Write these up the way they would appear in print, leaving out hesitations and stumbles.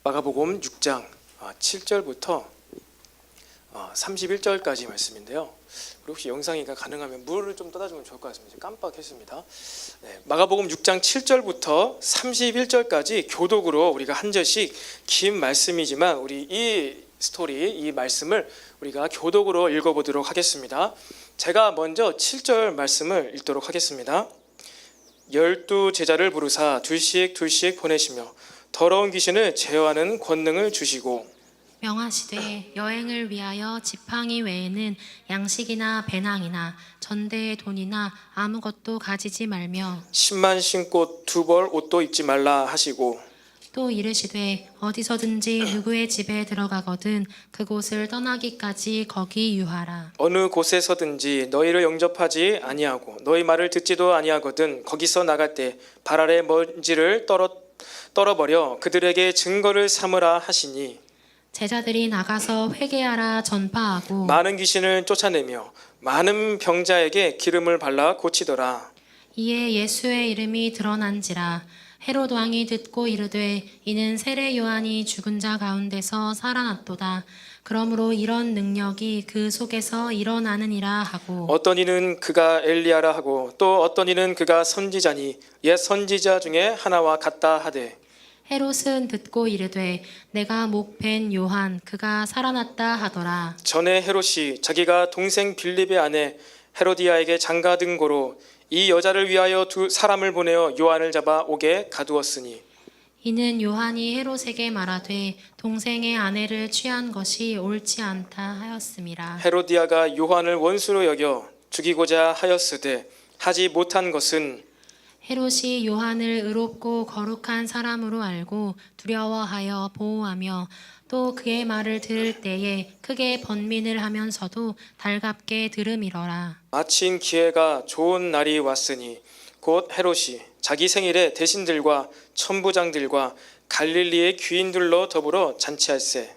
마가복음 6장 7절부터 31절까지 말씀인데요. 혹시 영상이가 가능하면 물을 좀 떠다 주면 좋을 것 같습니다. 깜빡했습니다. 마가복음 6장 7절부터 31절까지 교독으로 우리가 한 절씩 긴 말씀이지만 우리 이 말씀을 우리가 교독으로 읽어보도록 하겠습니다. 제가 먼저 7절 말씀을 읽도록 하겠습니다. 12 제자를 부르사 둘씩 보내시며 더러운 귀신을 제어하는 권능을 주시고 명하시되 여행을 위하여 지팡이 외에는 양식이나 배낭이나 전대의 돈이나 아무것도 가지지 말며 10만 신고 2벌 옷도 입지 말라 하시고 또 이르시되 어디서든지 누구의 집에 들어가거든 그곳을 떠나기까지 거기 유하라. 어느 곳에서든지 너희를 영접하지 아니하고 너희 말을 듣지도 아니하거든 거기서 나갈 때 발 아래 먼지를 떨어버려 그들에게 증거를 삼으라 하시니 제자들이 나가서 회개하라 전파하고 많은 귀신을 쫓아내며 많은 병자에게 기름을 발라 고치더라. 이에 예수의 이름이 드러난지라. 헤롯 왕이 듣고 이르되 이는 세례 요한이 죽은 자 가운데서 살아났도다. 그러므로 이런 능력이 그 속에서 일어나느니라 하고 어떤 이는 그가 엘리야라 하고 또 어떤 이는 그가 선지자니 옛 선지자 중에 하나와 같다 하되 헤롯은 듣고 이르되 내가 목 벤 요한 그가 살아났다 하더라. 전에 헤롯이 자기가 동생 빌립의 아내 헤로디아에게 장가든 고로 이 여자를 위하여 두 사람을 보내어 요한을 잡아 옥에 가두었으니 이는 요한이 헤롯에게 말하되 동생의 아내를 취한 것이 옳지 않다 하였음이라. 헤로디아가 요한을 원수로 여겨 죽이고자 하였으되 하지 못한 것은 헤롯이 요한을 의롭고 거룩한 사람으로 알고 두려워하여 보호하며 또 그의 말을 들을 때에 크게 번민을 하면서도 달갑게 들음이러라. 마침 기회가 좋은 날이 왔으니 곧 헤롯이 자기 생일에 대신들과 천부장들과 갈릴리의 귀인들로 더불어 잔치할세.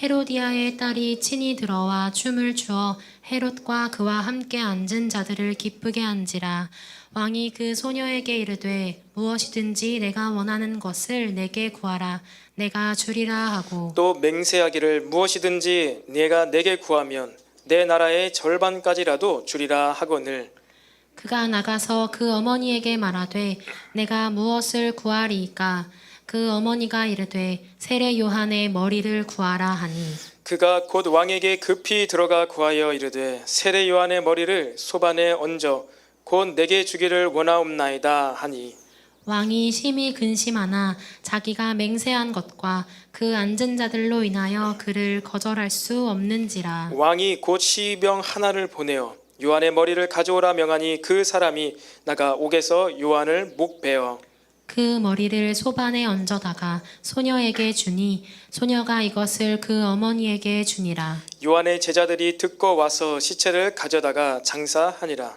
헤로디아의 딸이 친히 들어와 춤을 추어 헤롯과 그와 함께 앉은 자들을 기쁘게 한지라. 왕이 그 소녀에게 이르되 무엇이든지 내가 원하는 것을 내게 구하라 내가 주리라 하고 또 맹세하기를 무엇이든지 네가 내게 구하면 내 나라의 절반까지라도 주리라 하거늘 그가 나가서 그 어머니에게 말하되 내가 무엇을 구하리이까. 그 어머니가 이르되 세례 요한의 머리를 구하라 하니 그가 곧 왕에게 급히 들어가 구하여 이르되 세례 요한의 머리를 소반에 얹어 곧 내게 주기를 원하옵나이다 하니 왕이 심히 근심하나 자기가 맹세한 것과 그 앉은 자들로 인하여 그를 거절할 수 없는지라. 왕이 곧 시병 하나를 보내어 요한의 머리를 가져오라 명하니 그 사람이 나가 옥에서 요한을 목베어 그 머리를 소반에 얹어다가 소녀에게 주니 소녀가 이것을 그 어머니에게 주니라. 요한의 제자들이 듣고 와서 시체를 가져다가 장사하니라.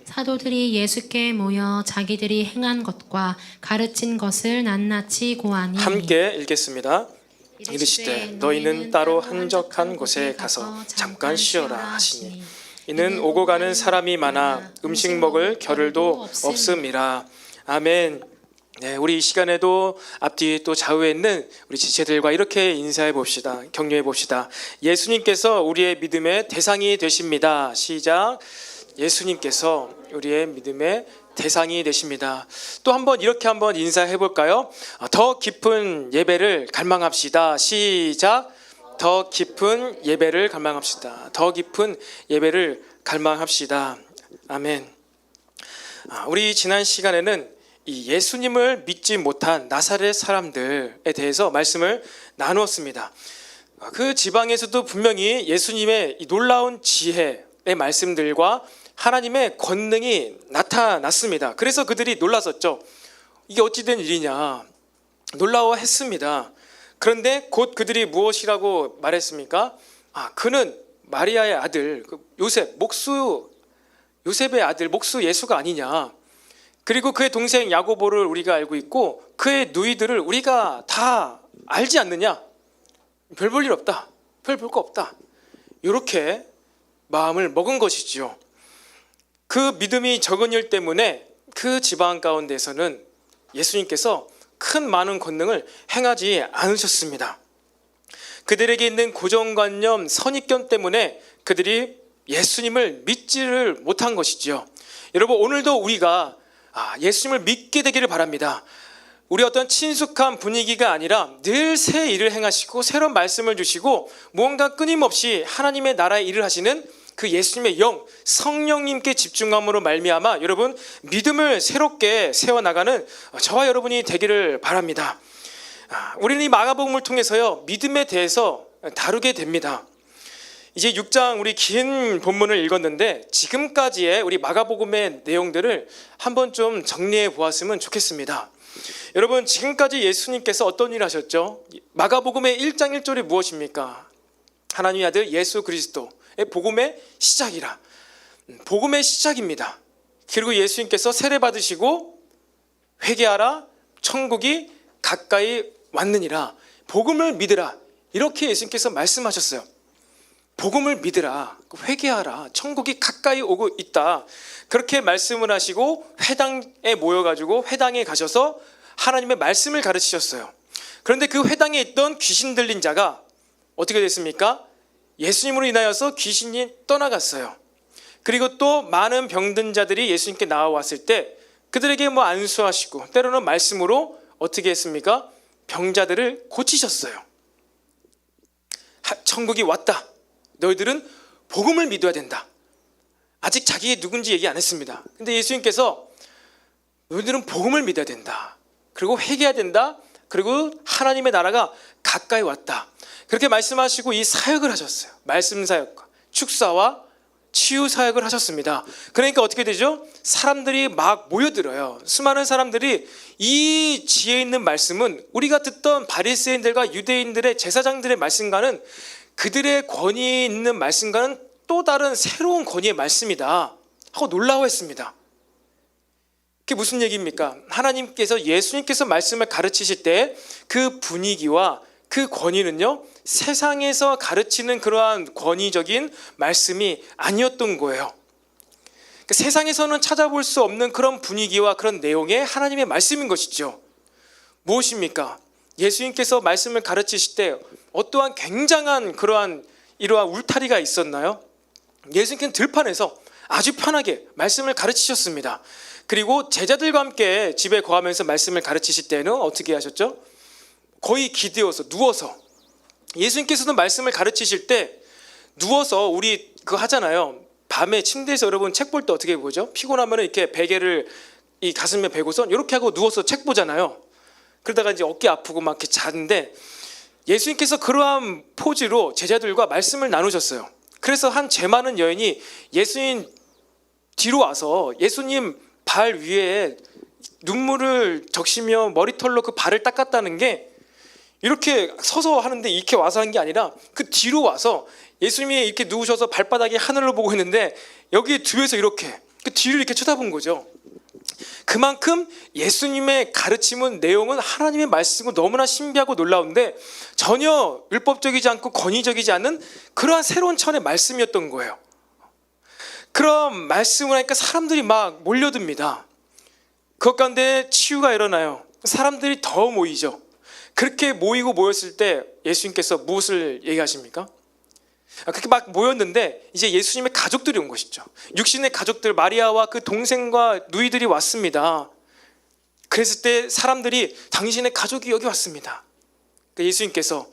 사도들이 예수께 모여 자기들이 행한 것과 가르친 것을 낱낱이 고하니 함께 읽겠습니다. 이르시되 너희는 따로 한적한 곳에 가서 잠깐 쉬어라 하시니 이는 오고 가는 사람이 많아 음식 먹을 겨를도 없음이라. 아멘. 네, 우리 이 시간에도 앞뒤 또 좌우에 있는 우리 지체들과 이렇게 인사해 봅시다. 격려해 봅시다. 예수님께서 우리의 믿음의 대상이 되십니다. 시작. 예수님께서 우리의 믿음의 대상이 되십니다. 또 한번 이렇게 한번 인사해 볼까요? 더 깊은 예배를 갈망합시다. 시작. 더 깊은 예배를 갈망합시다. 더 깊은 예배를 갈망합시다. 아멘. 우리 지난 시간에는 이 예수님을 믿지 못한 나사렛 사람들에 대해서 말씀을 나누었습니다. 그 지방에서도 분명히 예수님의 이 놀라운 지혜의 말씀들과 하나님의 권능이 나타났습니다. 그래서 그들이 놀랐었죠. 이게 어찌된 일이냐 놀라워했습니다. 그런데 곧 그들이 무엇이라고 말했습니까? 그는 마리아의 아들 요셉의 아들 목수 예수가 아니냐. 그리고 그의 동생 야고보를 우리가 알고 있고 그의 누이들을 우리가 다 알지 않느냐. 별 볼 일 없다. 별 볼 거 없다. 이렇게 마음을 먹은 것이지요. 그 믿음이 적은 일 때문에 그 지방 가운데서는 예수님께서 큰 많은 권능을 행하지 않으셨습니다. 그들에게 있는 고정관념, 선입견 때문에 그들이 예수님을 믿지를 못한 것이지요. 여러분, 오늘도 우리가 예수님을 믿게 되기를 바랍니다. 우리 어떤 친숙한 분위기가 아니라 늘 새 일을 행하시고 새로운 말씀을 주시고 무언가 끊임없이 하나님의 나라의 일을 하시는 그 예수님의 영, 성령님께 집중함으로 말미암아 여러분 믿음을 새롭게 세워나가는 저와 여러분이 되기를 바랍니다. 우리는 이 마가복음을 통해서요, 믿음에 대해서 다루게 됩니다. 이제 6장 우리 긴 본문을 읽었는데 지금까지의 우리 마가복음의 내용들을 한번 좀 정리해 보았으면 좋겠습니다. 여러분, 지금까지 예수님께서 어떤 일을 하셨죠? 마가복음의 1장 1절이 무엇입니까? 하나님의 아들 예수 그리스도의 복음의 시작이라. 복음의 시작입니다. 그리고 예수님께서 세례 받으시고 회개하라, 천국이 가까이 왔느니라, 복음을 믿으라, 이렇게 예수님께서 말씀하셨어요. 복음을 믿으라, 회개하라, 천국이 가까이 오고 있다, 그렇게 말씀을 하시고 회당에 모여가지고 회당에 가셔서 하나님의 말씀을 가르치셨어요. 그런데 그 회당에 있던 귀신 들린 자가 어떻게 됐습니까? 예수님으로 인하여서 귀신이 떠나갔어요. 그리고 또 많은 병든 자들이 예수님께 나와왔을 때 그들에게 안수하시고 때로는 말씀으로 어떻게 했습니까? 병자들을 고치셨어요. 천국이 왔다, 너희들은 복음을 믿어야 된다. 아직 자기 누군지 얘기 안 했습니다. 근데 예수님께서 너희들은 복음을 믿어야 된다, 그리고 회개해야 된다, 그리고 하나님의 나라가 가까이 왔다, 그렇게 말씀하시고 이 사역을 하셨어요. 말씀 사역과 축사와 치유 사역을 하셨습니다. 그러니까 어떻게 되죠? 사람들이 막 모여들어요. 수많은 사람들이 이 지혜 있는 말씀은 우리가 듣던 바리새인들과 유대인들의 제사장들의 말씀과는, 그들의 권위 있는 말씀과는 또 다른 새로운 권위의 말씀이다 하고 놀라워했습니다. 그게 무슨 얘기입니까? 하나님께서, 예수님께서 말씀을 가르치실 때 그 분위기와 그 권위는요, 세상에서 가르치는 그러한 권위적인 말씀이 아니었던 거예요. 그러니까 세상에서는 찾아볼 수 없는 그런 분위기와 그런 내용의 하나님의 말씀인 것이죠. 무엇입니까? 예수님께서 말씀을 가르치실 때 어떠한 굉장한 그러한 이러한 울타리가 있었나요? 예수님께서는 들판에서 아주 편하게 말씀을 가르치셨습니다. 그리고 제자들과 함께 집에 거하면서 말씀을 가르치실 때는 어떻게 하셨죠? 거의 기대어서 누워서, 예수님께서도 말씀을 가르치실 때 누워서, 우리 그거 하잖아요. 밤에 침대에서 여러분 책 볼 때 어떻게 보죠? 피곤하면 이렇게 베개를 이 가슴에 베고서 이렇게 하고 누워서 책 보잖아요. 그러다가 이제 어깨 아프고 막 이렇게 자는데 예수님께서 그러한 포즈로 제자들과 말씀을 나누셨어요. 그래서 한 죄 많은 여인이 예수님 뒤로 와서 예수님 발 위에 눈물을 적시며 머리털로 그 발을 닦았다는 게, 이렇게 서서 하는데 이렇게 와서 한 게 아니라 그 뒤로 와서 예수님이 이렇게 누우셔서 발바닥이 하늘을 보고 있는데 여기 뒤에서 이렇게 그 뒤를 이렇게 쳐다본 거죠. 그만큼 예수님의 가르침은, 내용은 하나님의 말씀은 너무나 신비하고 놀라운데 전혀 율법적이지 않고 권위적이지 않은 그러한 새로운 차원의 말씀이었던 거예요. 그런 말씀을 하니까 사람들이 막 몰려듭니다. 그것 가운데 치유가 일어나요. 사람들이 더 모이죠. 그렇게 모였을 때 예수님께서 무엇을 얘기하십니까? 그렇게 막 모였는데 이제 예수님의 가족들이 온 것이죠. 육신의 가족들, 마리아와 그 동생과 누이들이 왔습니다. 그랬을 때 사람들이, 당신의 가족이 여기 왔습니다. 그러니까 예수님께서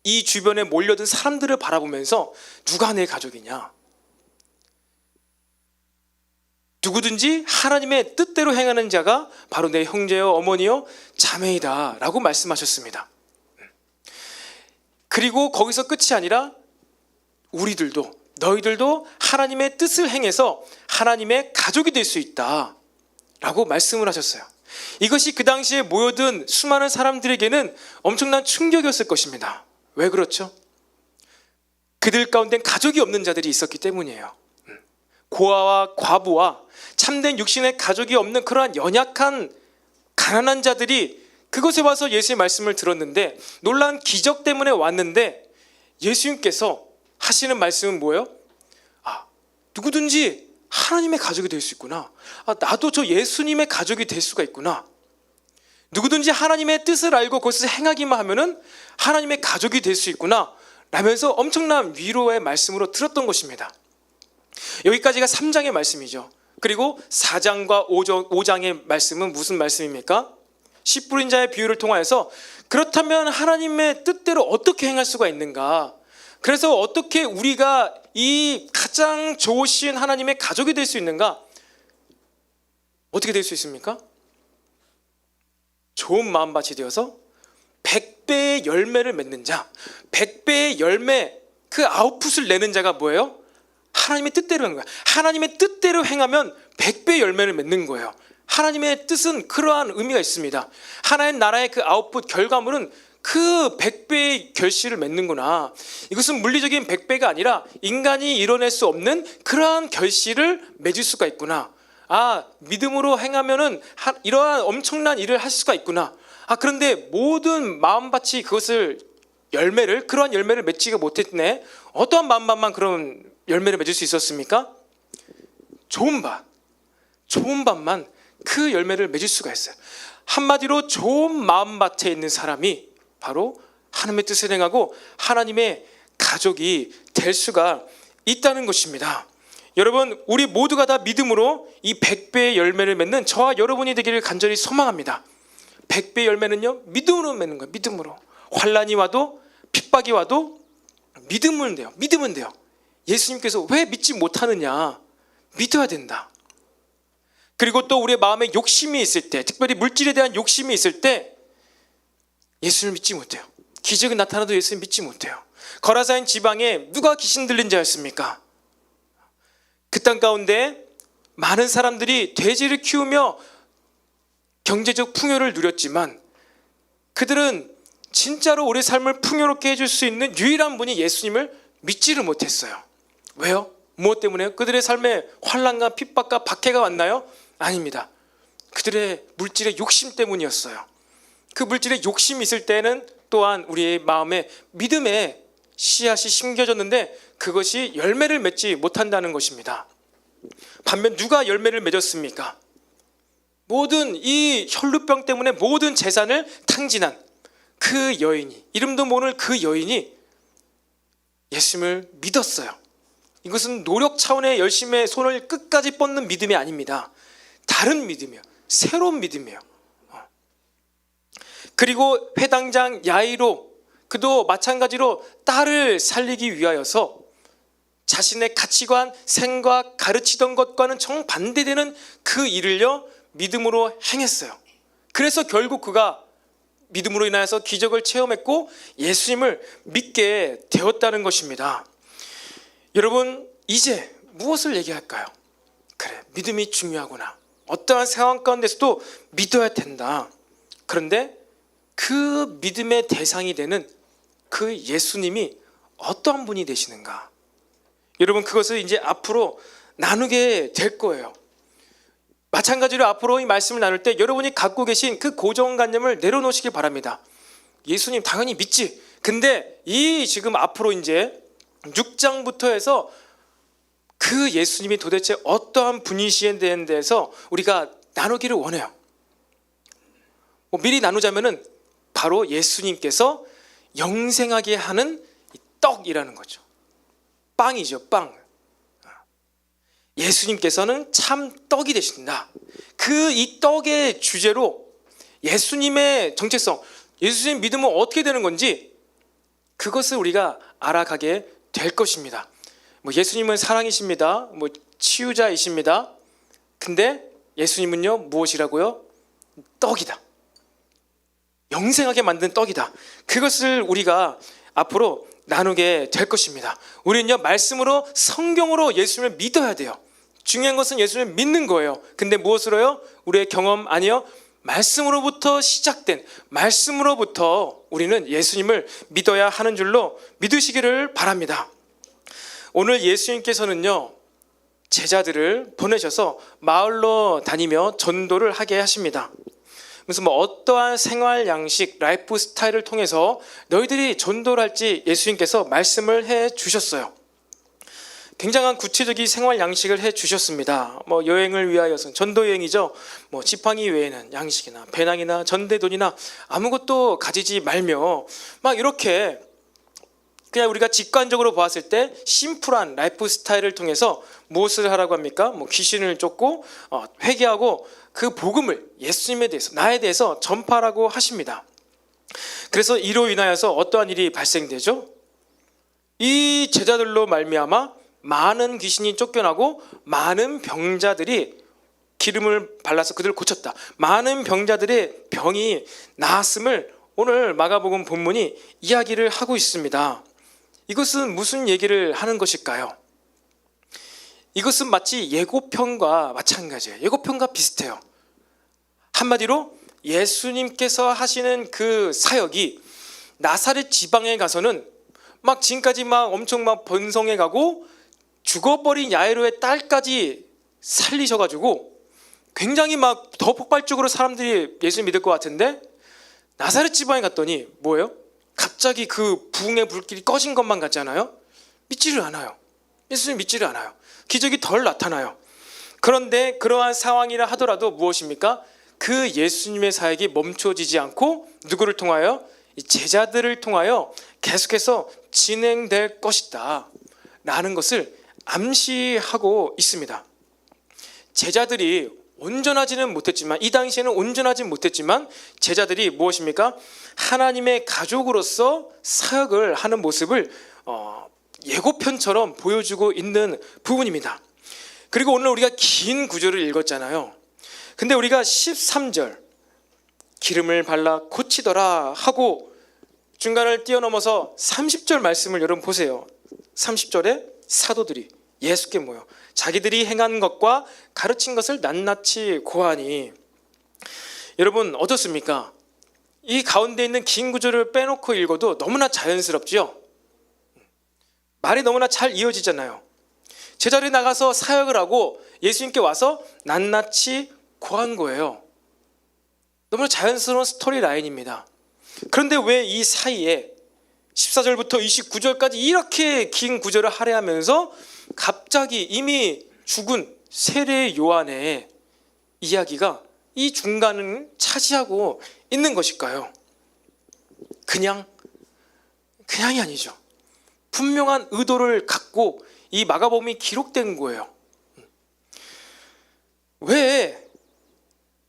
이 주변에 몰려든 사람들을 바라보면서 누가 내 가족이냐? 누구든지 하나님의 뜻대로 행하는 자가 바로 내 형제요, 어머니요, 자매이다 라고 말씀하셨습니다. 그리고 거기서 끝이 아니라 우리들도, 너희들도 하나님의 뜻을 행해서 하나님의 가족이 될 수 있다 라고 말씀을 하셨어요. 이것이 그 당시에 모여든 수많은 사람들에게는 엄청난 충격이었을 것입니다. 왜 그렇죠? 그들 가운데 가족이 없는 자들이 있었기 때문이에요. 고아와 과부와 참된 육신의 가족이 없는 그러한 연약한 가난한 자들이 그곳에 와서 예수의 말씀을 들었는데, 놀라운 기적 때문에 왔는데 예수님께서 하시는 말씀은 뭐예요? 누구든지 하나님의 가족이 될 수 있구나. 나도 저 예수님의 가족이 될 수가 있구나. 누구든지 하나님의 뜻을 알고 그것을 행하기만 하면은 하나님의 가족이 될 수 있구나 라면서 엄청난 위로의 말씀으로 들었던 것입니다. 여기까지가 3장의 말씀이죠. 그리고 4장과 5장의 말씀은 무슨 말씀입니까? 씨 뿌린 자의 비유를 통하여서 그렇다면 하나님의 뜻대로 어떻게 행할 수가 있는가? 그래서 어떻게 우리가 이 가장 좋으신 하나님의 가족이 될 수 있는가? 어떻게 될 수 있습니까? 좋은 마음밭이 되어서 100배의 열매를 맺는 자, 100배의 열매, 그 아웃풋을 내는 자가 뭐예요? 하나님의 뜻대로 하는 거예요. 하나님의 뜻대로 행하면 100배의 열매를 맺는 거예요. 하나님의 뜻은 그러한 의미가 있습니다. 하나님 나라의 그 아웃풋 결과물은 그 100배의 결실을 맺는구나. 이것은 물리적인 100배가 아니라 인간이 이뤄낼 수 없는 그러한 결실을 맺을 수가 있구나. 아, 믿음으로 행하면은 이러한 엄청난 일을 할 수가 있구나. 아, 그런데 모든 마음밭이 그것을 그러한 열매를 맺지가 못했네. 어떠한 마음밭만 그런 열매를 맺을 수 있었습니까? 좋은 밭만 그 열매를 맺을 수가 있어요. 한마디로 좋은 마음밭에 있는 사람이 바로 하나님의 뜻을 행하고 하나님의 가족이 될 수가 있다는 것입니다. 여러분, 우리 모두가 다 믿음으로 이 100배의 열매를 맺는 저와 여러분이 되기를 간절히 소망합니다. 100배의 열매는요, 믿음으로 맺는 거예요. 믿음으로. 환난이 와도 핍박이 와도 믿으면 돼요. 예수님께서 왜 믿지 못하느냐? 믿어야 된다. 그리고 또 우리의 마음에 욕심이 있을 때, 특별히 물질에 대한 욕심이 있을 때 예수를 믿지 못해요. 기적이 나타나도 예수를 믿지 못해요. 거라사인 지방에 누가 귀신 들린 자였습니까? 그 땅 가운데 많은 사람들이 돼지를 키우며 경제적 풍요를 누렸지만 그들은 진짜로 우리 삶을 풍요롭게 해줄 수 있는 유일한 분이 예수님을 믿지를 못했어요. 왜요? 무엇 때문에요? 그들의 삶에 환난과 핍박과 박해가 왔나요? 아닙니다. 그들의 물질의 욕심 때문이었어요. 그 물질의 욕심이 있을 때는 또한 우리의 마음에 믿음의 씨앗이 심겨졌는데 그것이 열매를 맺지 못한다는 것입니다. 반면 누가 열매를 맺었습니까? 모든 이 혈루병 때문에 모든 재산을 탕진한 그 여인이, 이름도 모를 그 여인이 예수님을 믿었어요. 이것은 노력 차원의 열심의 손을 끝까지 뻗는 믿음이 아닙니다. 다른 믿음이에요. 새로운 믿음이에요. 그리고 회당장 야이로, 그도 마찬가지로 딸을 살리기 위하여서 자신의 가치관, 생각, 가르치던 것과는 정반대되는 그 일을요 믿음으로 행했어요. 그래서 결국 그가 믿음으로 인하여서 기적을 체험했고 예수님을 믿게 되었다는 것입니다. 여러분, 이제 무엇을 얘기할까요? 그래, 믿음이 중요하구나. 어떠한 상황 가운데서도 믿어야 된다. 그런데 그 믿음의 대상이 되는 그 예수님이 어떠한 분이 되시는가? 여러분, 그것을 이제 앞으로 나누게 될 거예요. 마찬가지로 앞으로 이 말씀을 나눌 때 여러분이 갖고 계신 그 고정관념을 내려놓으시길 바랍니다. 예수님 당연히 믿지. 근데 이 지금 앞으로 이제 6장부터 해서 그 예수님이 도대체 어떠한 분이시에 대한 데서 우리가 나누기를 원해요. 미리 나누자면은 바로 예수님께서 영생하게 하는 떡이라는 거죠. 빵이죠, 빵. 예수님께서는 참 떡이 되신다. 그 이 떡의 주제로 예수님의 정체성, 예수님 믿음은 어떻게 되는 건지 그것을 우리가 알아가게 될 것입니다. 예수님은 사랑이십니다. 치유자이십니다. 근데 예수님은요 무엇이라고요? 떡이다. 영생하게 만든 떡이다. 그것을 우리가 앞으로 나누게 될 것입니다. 우리는요 말씀으로, 성경으로 예수님을 믿어야 돼요. 중요한 것은 예수님을 믿는 거예요. 근데 무엇으로요? 우리의 경험 아니요, 말씀으로부터 시작된, 말씀으로부터 우리는 예수님을 믿어야 하는 줄로 믿으시기를 바랍니다. 오늘 예수님께서는요 제자들을 보내셔서 마을로 다니며 전도를 하게 하십니다. 그래서 어떠한 생활 양식, 라이프 스타일을 통해서 너희들이 전도를 할지 예수님께서 말씀을 해 주셨어요. 굉장한 구체적인 생활 양식을 해 주셨습니다. 뭐 여행을 위하여서 전도 여행이죠. 뭐 지팡이 외에는 양식이나 배낭이나 전대돈이나 아무것도 가지지 말며 막 이렇게 그냥 우리가 직관적으로 보았을 때 심플한 라이프 스타일을 통해서 무엇을 하라고 합니까? 뭐 귀신을 쫓고 회개하고 그 복음을 예수님에 대해서 나에 대해서 전파하라고 하십니다. 그래서 이로 인하여서 어떠한 일이 발생되죠? 이 제자들로 말미암아 많은 귀신이 쫓겨나고 많은 병자들이 기름을 발라서 그들을 고쳤다. 많은 병자들의 병이 나았음을 오늘 마가복음 본문이 이야기를 하고 있습니다. 이것은 무슨 얘기를 하는 것일까요? 이것은 마치 예고편과 마찬가지예요. 예고편과 비슷해요. 한마디로 예수님께서 하시는 그 사역이 나사렛 지방에 가서는 막 지금까지 막 엄청 막 번성해 가고 죽어버린 야이로의 딸까지 살리셔가지고 굉장히 막 더 폭발적으로 사람들이 예수님 믿을 것 같은데 나사렛 지방에 갔더니 뭐예요? 갑자기 그 부흥의 불길이 꺼진 것만 같지 않아요? 믿지를 않아요. 예수님 믿지를 않아요. 기적이 덜 나타나요. 그런데 그러한 상황이라 하더라도 무엇입니까? 그 예수님의 사역이 멈춰지지 않고 누구를 통하여? 제자들을 통하여 계속해서 진행될 것이다 라는 것을 암시하고 있습니다. 제자들이 온전하지는 못했지만 이 당시에는 온전하지 못했지만 제자들이 무엇입니까? 하나님의 가족으로서 사역을 하는 모습을 예고편처럼 보여주고 있는 부분입니다. 그리고 오늘 우리가 긴 구절을 읽었잖아요. 근데 우리가 13절 기름을 발라 고치더라 하고 중간을 뛰어넘어서 30절 말씀을 여러분 보세요. 30절에 사도들이 예수께 모여 자기들이 행한 것과 가르친 것을 낱낱이 고하니, 여러분 어떻습니까? 이 가운데 있는 긴 구절을 빼놓고 읽어도 너무나 자연스럽지요. 말이 너무나 잘 이어지잖아요. 제자들이 나가서 사역을 하고 예수님께 와서 낱낱이 고한 거예요. 너무나 자연스러운 스토리 라인입니다. 그런데 왜 이 사이에 14절부터 29절까지 이렇게 긴 구절을 할애하면서 갑자기 이미 죽은 세례 요한의 이야기가 이 중간을 차지하고 있는 것일까요? 그냥이 아니죠. 분명한 의도를 갖고 이 마가복음이 기록된 거예요. 왜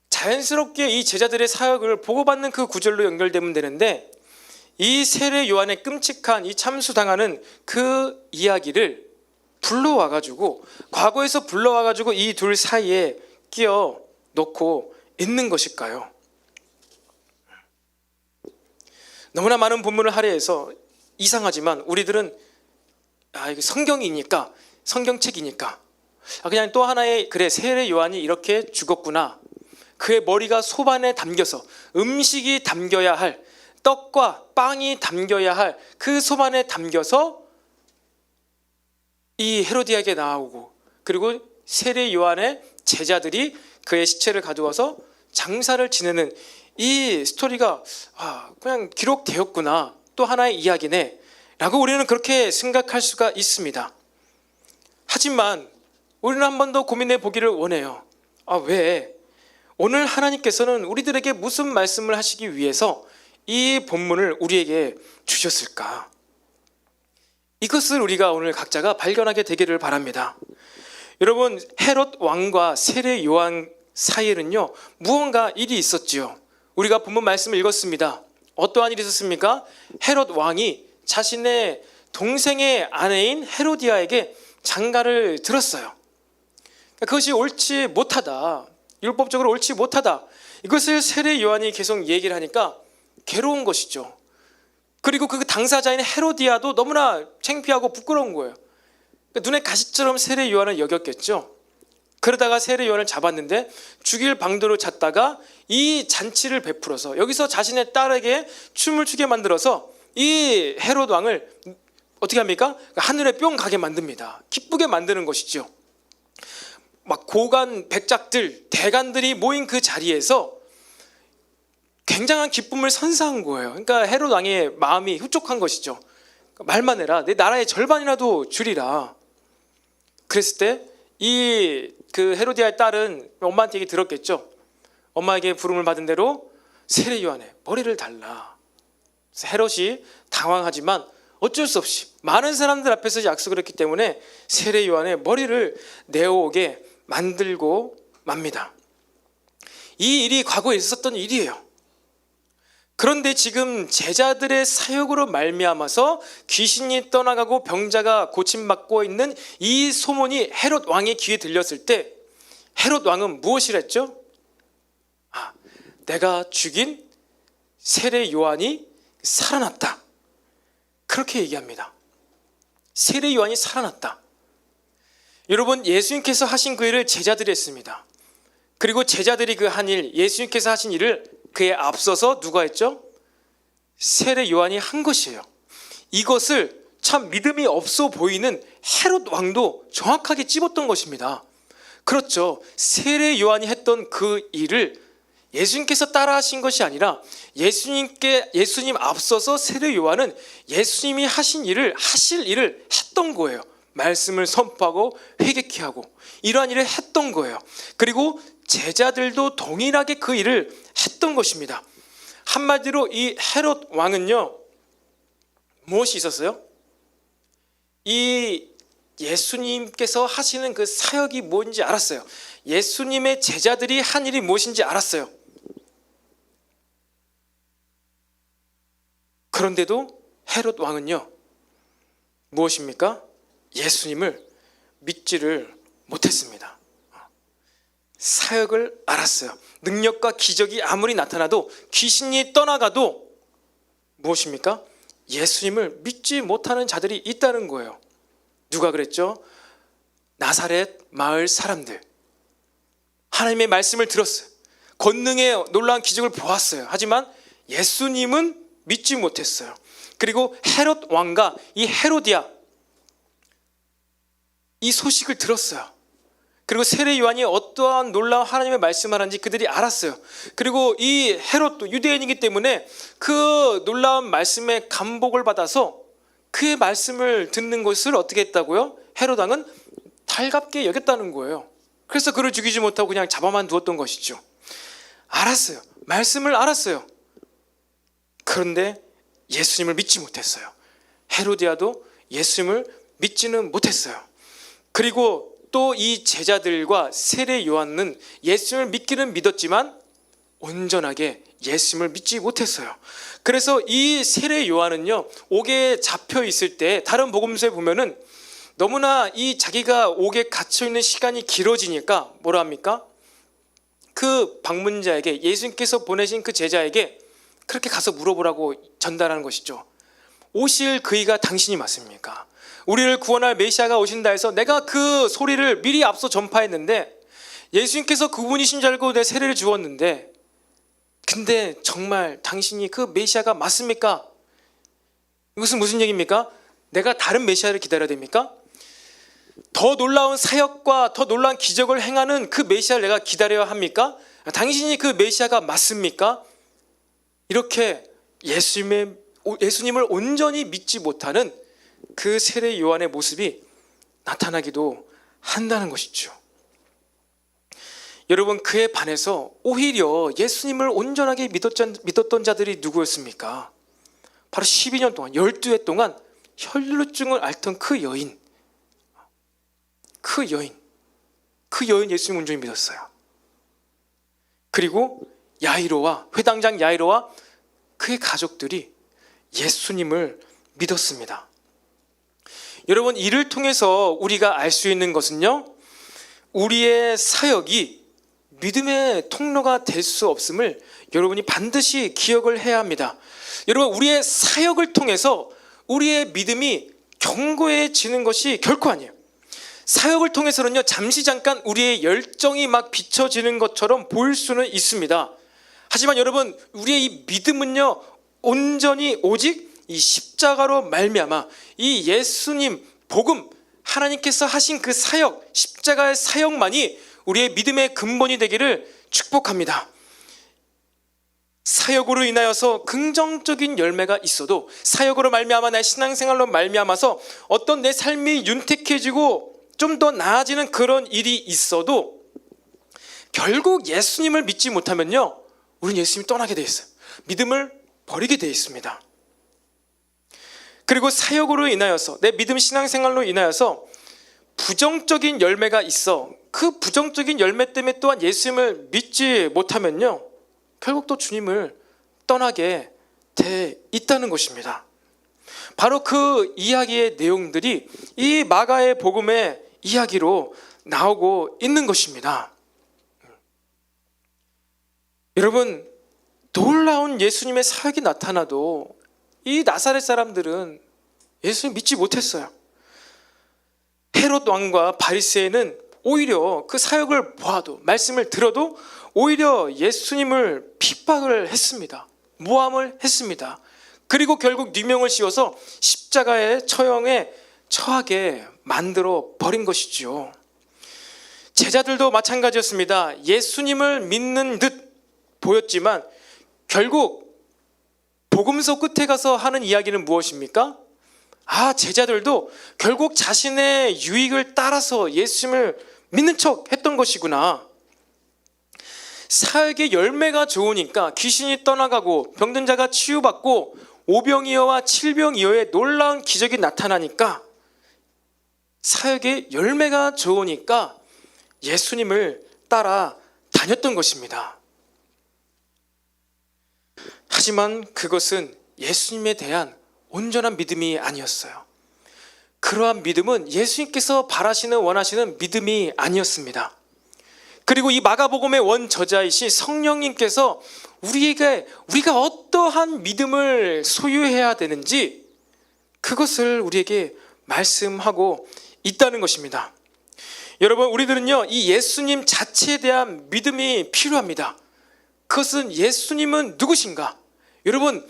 자연스럽게 이 제자들의 사역을 보고받는 그 구절로 연결되면 되는데 이 세례 요한의 끔찍한 이 참수당하는 그 이야기를 불러와가지고 과거에서 불러와가지고 이 둘 사이에 끼워 넣고 있는 것일까요? 너무나 많은 본문을 할애해서 이상하지만 우리들은 이거 성경이니까 성경책이니까 그냥 또 하나의 그래 세례 요한이 이렇게 죽었구나, 그의 머리가 소반에 담겨서 음식이 담겨야 할 떡과 빵이 담겨야 할 그 소반에 담겨서 이 헤로디아에게 나오고 그리고 세례 요한의 제자들이 그의 시체를 가져와서 장사를 지내는 이 스토리가 그냥 기록되었구나, 또 하나의 이야기네 라고 우리는 그렇게 생각할 수가 있습니다. 하지만 우리는 한 번 더 고민해 보기를 원해요. 왜 오늘 하나님께서는 우리들에게 무슨 말씀을 하시기 위해서 이 본문을 우리에게 주셨을까? 이것을 우리가 오늘 각자가 발견하게 되기를 바랍니다. 여러분, 헤롯 왕과 세례 요한 사이에는요 무언가 일이 있었지요. 우리가 본문 말씀을 읽었습니다. 어떠한 일이 있었습니까? 헤롯 왕이 자신의 동생의 아내인 헤로디아에게 장가를 들었어요. 그것이 옳지 못하다, 율법적으로 옳지 못하다, 이것을 세례 요한이 계속 얘기를 하니까 괴로운 것이죠. 그리고 그 당사자인 헤로디아도 너무나 창피하고 부끄러운 거예요. 눈에 가시처럼 세례 요한을 여겼겠죠. 그러다가 세례 요한을 잡았는데 죽일 방도로 잡다가 이 잔치를 베풀어서 여기서 자신의 딸에게 춤을 추게 만들어서 이 헤롯 왕을 어떻게 합니까? 하늘에 뿅 가게 만듭니다. 기쁘게 만드는 것이죠. 막 고관 백작들, 대관들이 모인 그 자리에서 굉장한 기쁨을 선사한 거예요. 그러니까 헤롯 왕의 마음이 흡족한 것이죠. 말만 해라, 내 나라의 절반이라도 주리라. 그랬을 때 이 그 헤로디아의 딸은 엄마한테 얘기 들었겠죠. 엄마에게 부름을 받은 대로 세례 요한의 머리를 달라. 그래서 헤롯이 당황하지만 어쩔 수 없이 많은 사람들 앞에서 약속을 했기 때문에 세례 요한의 머리를 내어오게 만들고 맙니다. 이 일이 과거에 있었던 일이에요. 그런데 지금 제자들의 사역으로 말미암아서 귀신이 떠나가고 병자가 고침받고 있는 이 소문이 헤롯 왕의 귀에 들렸을 때 헤롯 왕은 무엇을 했죠? 내가 죽인 세례 요한이 살아났다. 그렇게 얘기합니다. 세례 요한이 살아났다. 여러분, 예수님께서 하신 그 일을 제자들이 했습니다. 그리고 제자들이 그 한 일, 예수님께서 하신 일을 그에 앞서서 누가 했죠? 세례 요한이 한 것이에요. 이것을 참 믿음이 없어 보이는 헤롯 왕도 정확하게 찝었던 것입니다. 그렇죠. 세례 요한이 했던 그 일을 예수님께서 따라하신 것이 아니라 예수님 앞서서 세례 요한은 예수님이 하신 일을 하실 일을 했던 거예요. 말씀을 선포하고 회개케 하고 이러한 일을 했던 거예요. 그리고 제자들도 동일하게 그 일을 했던 것입니다. 한마디로 이 헤롯 왕은요, 무엇이 있었어요? 이 예수님께서 하시는 그 사역이 뭔지 알았어요. 예수님의 제자들이 한 일이 무엇인지 알았어요. 그런데도 헤롯 왕은요, 무엇입니까? 예수님을 믿지를 못했습니다. 사역을 알았어요. 능력과 기적이 아무리 나타나도, 귀신이 떠나가도 무엇입니까? 예수님을 믿지 못하는 자들이 있다는 거예요. 누가 그랬죠? 나사렛 마을 사람들. 하나님의 말씀을 들었어요. 권능의 놀라운 기적을 보았어요. 하지만 예수님은 믿지 못했어요. 그리고 헤롯 왕과 이 헤로디아, 이 소식을 들었어요. 그리고 세례 요한이 어떠한 놀라운 하나님의 말씀을 하는지 그들이 알았어요. 그리고 이 헤롯도 유대인이기 때문에 그 놀라운 말씀에 감복을 받아서 그의 말씀을 듣는 것을 어떻게 했다고요? 헤롯 왕은 달갑게 여겼다는 거예요. 그래서 그를 죽이지 못하고 그냥 잡아만 두었던 것이죠. 알았어요. 말씀을 알았어요. 그런데 예수님을 믿지 못했어요. 헤로디아도 예수님을 믿지는 못했어요. 그리고 또 이 제자들과 세례 요한은 예수님을 믿기는 믿었지만 온전하게 예수님을 믿지 못했어요. 그래서 이 세례 요한은요, 옥에 잡혀 있을 때 다른 복음서에 보면은 너무나 이 자기가 옥에 갇혀 있는 시간이 길어지니까 뭐라 합니까? 그 방문자에게, 예수님께서 보내신 그 제자에게 그렇게 가서 물어보라고 전달하는 것이죠. 오실 그이가 당신이 맞습니까? 우리를 구원할 메시아가 오신다 해서 내가 그 소리를 미리 앞서 전파했는데 예수님께서 그분이신 줄 알고 내 세례를 주었는데, 근데 정말 당신이 그 메시아가 맞습니까? 이것은 무슨 얘기입니까? 내가 다른 메시아를 기다려야 됩니까? 더 놀라운 사역과 더 놀라운 기적을 행하는 그 메시아를 내가 기다려야 합니까? 당신이 그 메시아가 맞습니까? 이렇게 예수님을 온전히 믿지 못하는 그 세례 요한의 모습이 나타나기도 한다는 것이죠. 여러분, 그에 반해서 오히려 예수님을 온전하게 믿었던 자들이 누구였습니까? 바로 12년 동안, 12해 동안 혈루증을 앓던 그 여인 예수님 온전히 믿었어요. 그리고 회당장 야이로와 그의 가족들이 예수님을 믿었습니다. 여러분, 이를 통해서 우리가 알 수 있는 것은요, 우리의 사역이 믿음의 통로가 될 수 없음을 여러분이 반드시 기억을 해야 합니다. 여러분, 우리의 사역을 통해서 우리의 믿음이 견고해지는 것이 결코 아니에요. 사역을 통해서는요, 잠깐 우리의 열정이 막 비춰지는 것처럼 보일 수는 있습니다. 하지만 여러분, 우리의 이 믿음은요, 온전히 오직 이 십자가로 말미암아 이 예수님 복음, 하나님께서 하신 그 사역, 십자가의 사역만이 우리의 믿음의 근본이 되기를 축복합니다. 사역으로 인하여서 긍정적인 열매가 있어도, 사역으로 말미암아 내 신앙생활로 말미암아서 어떤 내 삶이 윤택해지고 좀 더 나아지는 그런 일이 있어도 결국 예수님을 믿지 못하면요, 우리는 예수님이 떠나게 돼 있어요. 믿음을 버리게 돼 있습니다. 그리고 사역으로 인하여서, 내 믿음 신앙생활로 인하여서 부정적인 열매가 있어. 그 부정적인 열매 때문에 또한 예수님을 믿지 못하면요, 결국 또 주님을 떠나게 돼 있다는 것입니다. 바로 그 이야기의 내용들이 이 마가의 복음의 이야기로 나오고 있는 것입니다. 여러분, 놀라운 예수님의 사역이 나타나도 이 나사렛 사람들은 예수님 믿지 못했어요. 헤롯 왕과 바리새인은 오히려 그 사역을 보아도, 말씀을 들어도 오히려 예수님을 핍박을 했습니다. 모함을 했습니다. 그리고 결국 누명을 씌워서 십자가의 처형에 처하게 만들어 버린 것이죠. 제자들도 마찬가지였습니다. 예수님을 믿는 듯 보였지만 결국 복음서 끝에 가서 하는 이야기는 무엇입니까? 제자들도 결국 자신의 유익을 따라서 예수님을 믿는 척 했던 것이구나. 사역의 열매가 좋으니까 귀신이 떠나가고 병든 자가 치유받고 오병이어와 칠병이어의 놀라운 기적이 나타나니까, 사역의 열매가 좋으니까 예수님을 따라 다녔던 것입니다. 하지만 그것은 예수님에 대한 온전한 믿음이 아니었어요. 그러한 믿음은 예수님께서 바라시는, 원하시는 믿음이 아니었습니다. 그리고 이 마가복음의 원저자이신 성령님께서 우리가 어떠한 믿음을 소유해야 되는지 그것을 우리에게 말씀하고 있다는 것입니다. 여러분, 우리들은요, 이 예수님 자체에 대한 믿음이 필요합니다. 그것은 예수님은 누구신가? 여러분,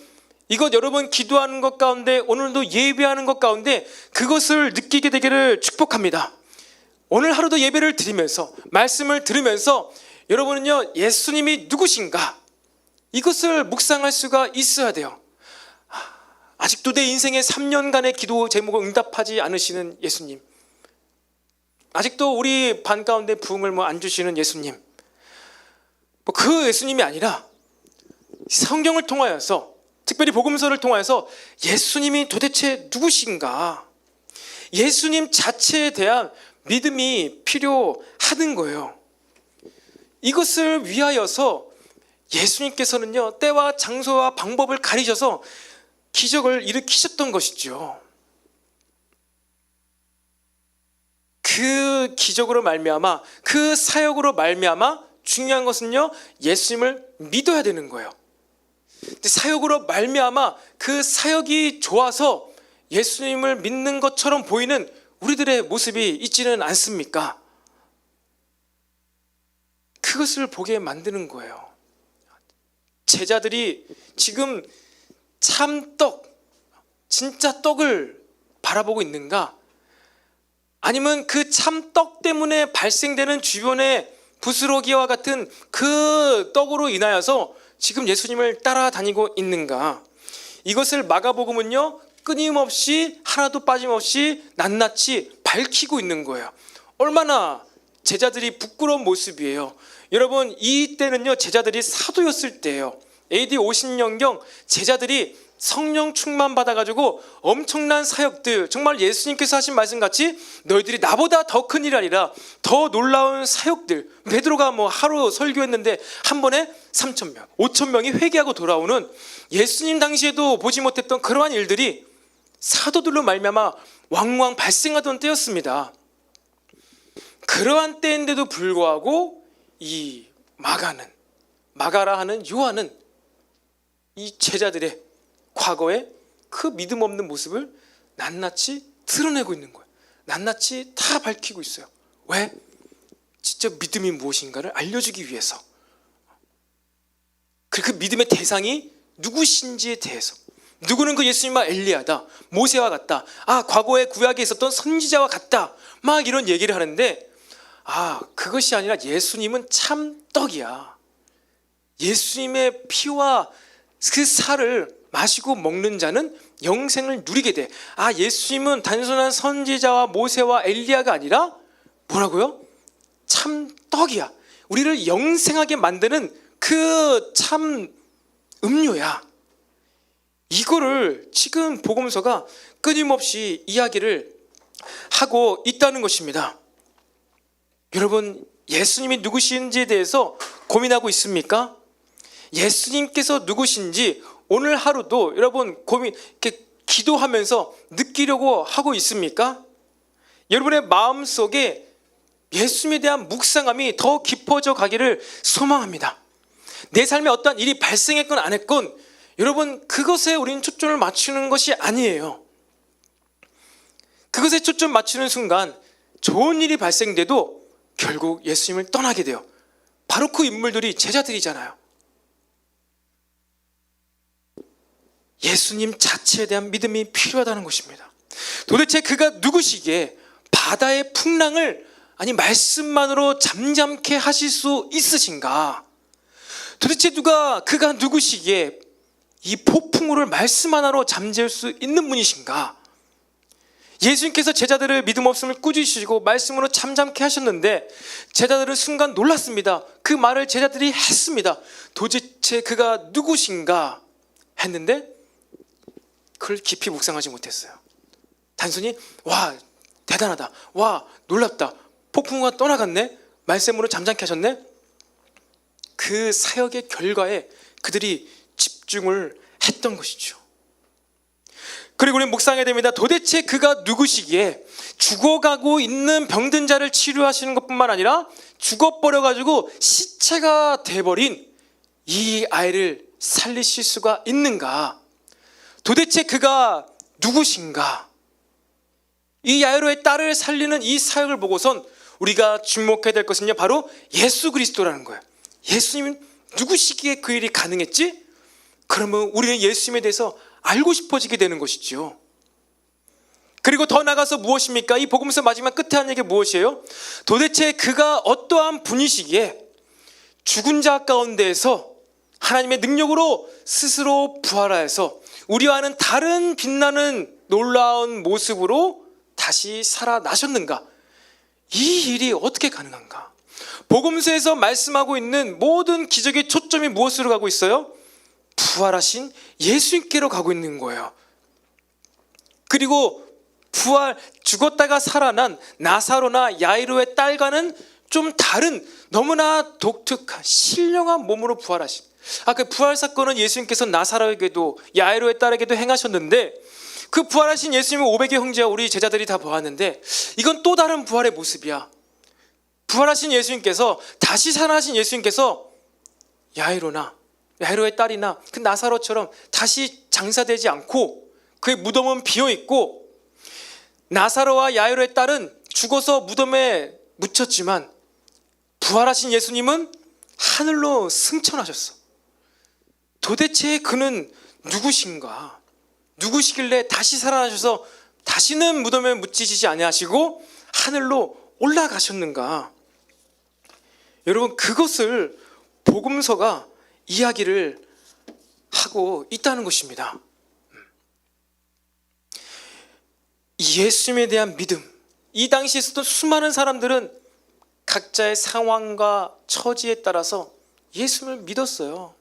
여러분 기도하는 것 가운데, 오늘도 예배하는 것 가운데 그것을 느끼게 되기를 축복합니다. 오늘 하루도 예배를 드리면서, 말씀을 들으면서 여러분은요, 예수님이 누구신가? 이것을 묵상할 수가 있어야 돼요. 아직도 내 인생의 3년간의 기도 제목을 응답하지 않으시는 예수님, 아직도 우리 반 가운데 부흥을 안 주시는 예수님, 그 예수님이 아니라 성경을 통하여서, 특별히 복음서를 통하여서 예수님이 도대체 누구신가, 예수님 자체에 대한 믿음이 필요하는 거예요. 이것을 위하여서 예수님께서는요, 때와 장소와 방법을 가리셔서 기적을 일으키셨던 것이죠. 그 기적으로 말미암아, 그 사역으로 말미암아 중요한 것은요, 예수님을 믿어야 되는 거예요. 근데 사역으로 말미암아 그 사역이 좋아서 예수님을 믿는 것처럼 보이는 우리들의 모습이 있지는 않습니까? 그것을 보게 만드는 거예요. 제자들이 지금 참떡, 진짜 떡을 바라보고 있는가? 아니면 그 참떡 때문에 발생되는 주변의 부스러기와 같은 그 떡으로 인하여서 지금 예수님을 따라다니고 있는가? 이것을 마가복음은요, 끊임없이 하나도 빠짐없이 낱낱이 밝히고 있는 거예요. 얼마나 제자들이 부끄러운 모습이에요. 여러분, 이때는요, 제자들이 사도였을 때예요. AD 50년경 제자들이 성령 충만 받아가지고 엄청난 사역들, 정말 예수님께서 하신 말씀같이 너희들이 나보다 더 큰 일 아니라 더 놀라운 사역들, 베드로가 하루 설교했는데 한 번에 3,000명, 5,000명이 회개하고 돌아오는, 예수님 당시에도 보지 못했던 그러한 일들이 사도들로 말미암아 왕왕 발생하던 때였습니다. 그러한 때인데도 불구하고 이 마가라 하는 요한은 이 제자들의 과거의 그 믿음 없는 모습을 낱낱이 드러내고 있는 거예요. 낱낱이 다 밝히고 있어요. 왜? 진짜 믿음이 무엇인가를 알려주기 위해서. 그 믿음의 대상이 누구신지에 대해서, 누구는 그 예수님과 엘리야다, 모세와 같다, 과거에 구약에 있었던 선지자와 같다, 막 이런 얘기를 하는데, 그것이 아니라 예수님은 참 떡이야. 예수님의 피와 그 살을 마시고 먹는 자는 영생을 누리게 돼. 예수님은 단순한 선지자와 모세와 엘리야가 아니라 뭐라고요? 참 떡이야. 우리를 영생하게 만드는 그 참 음료야. 이거를 지금 복음서가 끊임없이 이야기를 하고 있다는 것입니다. 여러분, 예수님이 누구신지에 대해서 고민하고 있습니까? 예수님께서 누구신지 오늘 하루도 여러분 이렇게 기도하면서 느끼려고 하고 있습니까? 여러분의 마음속에 예수님에 대한 묵상함이 더 깊어져 가기를 소망합니다. 내 삶에 어떠한 일이 발생했건 안 했건 여러분, 그것에 우리는 초점을 맞추는 것이 아니에요. 그것에 초점 맞추는 순간 좋은 일이 발생돼도 결국 예수님을 떠나게 돼요. 바로 그 인물들이 제자들이잖아요. 예수님 자체에 대한 믿음이 필요하다는 것입니다. 도대체 그가 누구시기에 바다의 풍랑을 말씀만으로 잠잠케 하실 수 있으신가? 도대체 그가 누구시기에 이 폭풍우를 말씀 하나로 잠재울 수 있는 분이신가? 예수님께서 제자들을 믿음 없음을 꾸짖으시고 말씀으로 잠잠케 하셨는데 제자들은 순간 놀랐습니다. 그 말을 제자들이 했습니다. 도대체 그가 누구신가 했는데 그걸 깊이 묵상하지 못했어요. 단순히 와 대단하다, 와 놀랍다, 폭풍우가 떠나갔네, 말씀으로 잠잠케 하셨네. 그 사역의 결과에 그들이 집중을 했던 것이죠. 그리고 우리는 묵상해야 됩니다. 도대체 그가 누구시기에 죽어가고 있는 병든 자를 치료하시는 것뿐만 아니라 죽어버려가지고 시체가 돼버린 이 아이를 살리실 수가 있는가? 도대체 그가 누구신가? 이 야이로의 딸을 살리는 이 사역을 보고선 우리가 주목해야 될 것은요, 바로 예수 그리스도라는 거예요. 예수님은 누구시기에 그 일이 가능했지? 그러면 우리는 예수님에 대해서 알고 싶어지게 되는 것이죠. 그리고 더 나가서 무엇입니까? 이 복음서 마지막 끝에 하는 얘기가 무엇이에요? 도대체 그가 어떠한 분이시기에 죽은 자 가운데에서 하나님의 능력으로 스스로 부활하여서 우리와는 다른 빛나는 놀라운 모습으로 다시 살아나셨는가? 이 일이 어떻게 가능한가? 복음서에서 말씀하고 있는 모든 기적의 초점이 무엇으로 가고 있어요? 부활하신 예수님께로 가고 있는 거예요. 그리고 죽었다가 살아난 나사로나 야이로의 딸과는 좀 다른 너무나 독특한 신령한 몸으로 부활하신, 그 부활 사건은 예수님께서 나사로에게도 야이로의 딸에게도 행하셨는데 그 부활하신 예수님의 500의 형제와 우리 제자들이 다 보았는데 이건 또 다른 부활의 모습이야. 부활하신 예수님께서, 다시 살아나신 예수님께서 야이로의 딸이나 그 나사로처럼 다시 장사되지 않고 그의 무덤은 비어있고, 나사로와 야이로의 딸은 죽어서 무덤에 묻혔지만 부활하신 예수님은 하늘로 승천하셨어. 도대체 그는 누구신가? 누구시길래 다시 살아나셔서 다시는 무덤에 묻히시지 아니하시고 하늘로 올라가셨는가? 여러분, 그것을 복음서가 이야기를 하고 있다는 것입니다. 예수님에 대한 믿음, 이 당시에서도 수많은 사람들은 각자의 상황과 처지에 따라서 예수님을 믿었어요.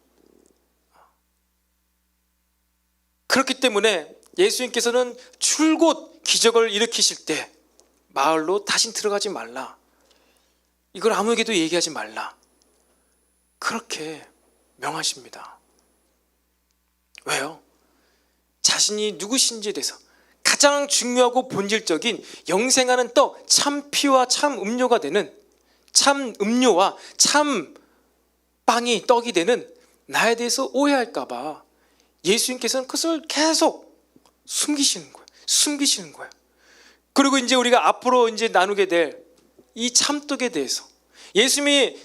그렇기 때문에 예수님께서는 줄곧 기적을 일으키실 때 마을로 다시 들어가지 말라, 이걸 아무에게도 얘기하지 말라, 그렇게 명하십니다. 왜요? 자신이 누구신지에 대해서 가장 중요하고 본질적인 영생하는 떡, 참 피와 참 음료가 되는, 참 음료와 참 빵이 떡이 되는 나에 대해서 오해할까 봐 예수님께서는 그것을 계속 숨기시는 거예요. 그리고 이제 우리가 앞으로 이제 나누게 될 이 참떡에 대해서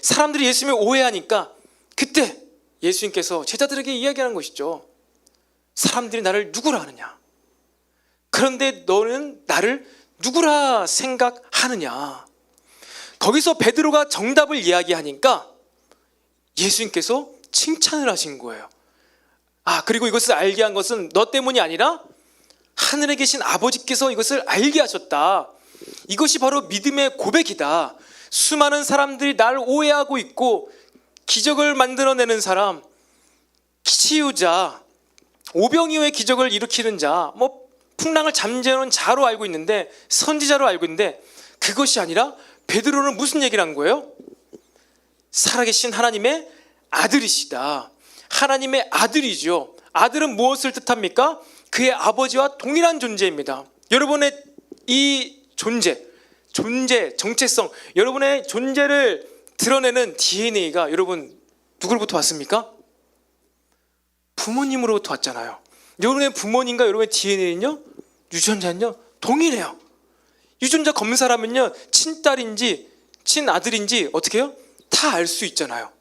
사람들이 예수님을 오해하니까 그때 예수님께서 제자들에게 이야기하는 것이죠. 사람들이 나를 누구라 하느냐? 그런데 너는 나를 누구라 생각하느냐? 거기서 베드로가 정답을 이야기하니까 예수님께서 칭찬을 하신 거예요. 그리고 이것을 알게 한 것은 너 때문이 아니라 하늘에 계신 아버지께서 이것을 알게 하셨다. 이것이 바로 믿음의 고백이다. 수많은 사람들이 날 오해하고 있고 기적을 만들어내는 사람, 치유자, 오병이어의 기적을 일으키는 자, 풍랑을 잠재우는 자로 알고 있는데, 선지자로 알고 있는데, 그것이 아니라 베드로는 무슨 얘기를 한 거예요? 살아계신 하나님의 아들이시다. 하나님의 아들이죠. 아들은 무엇을 뜻합니까? 그의 아버지와 동일한 존재입니다. 여러분의 이 존재, 정체성, 여러분의 존재를 드러내는 DNA가 여러분 누구로부터 왔습니까? 부모님으로부터 왔잖아요. 여러분의 부모님과 여러분의 DNA는요, 유전자는요 동일해요. 유전자 검사를 하면요, 친딸인지 친아들인지 어떻게 해요? 다 알 수 있잖아요.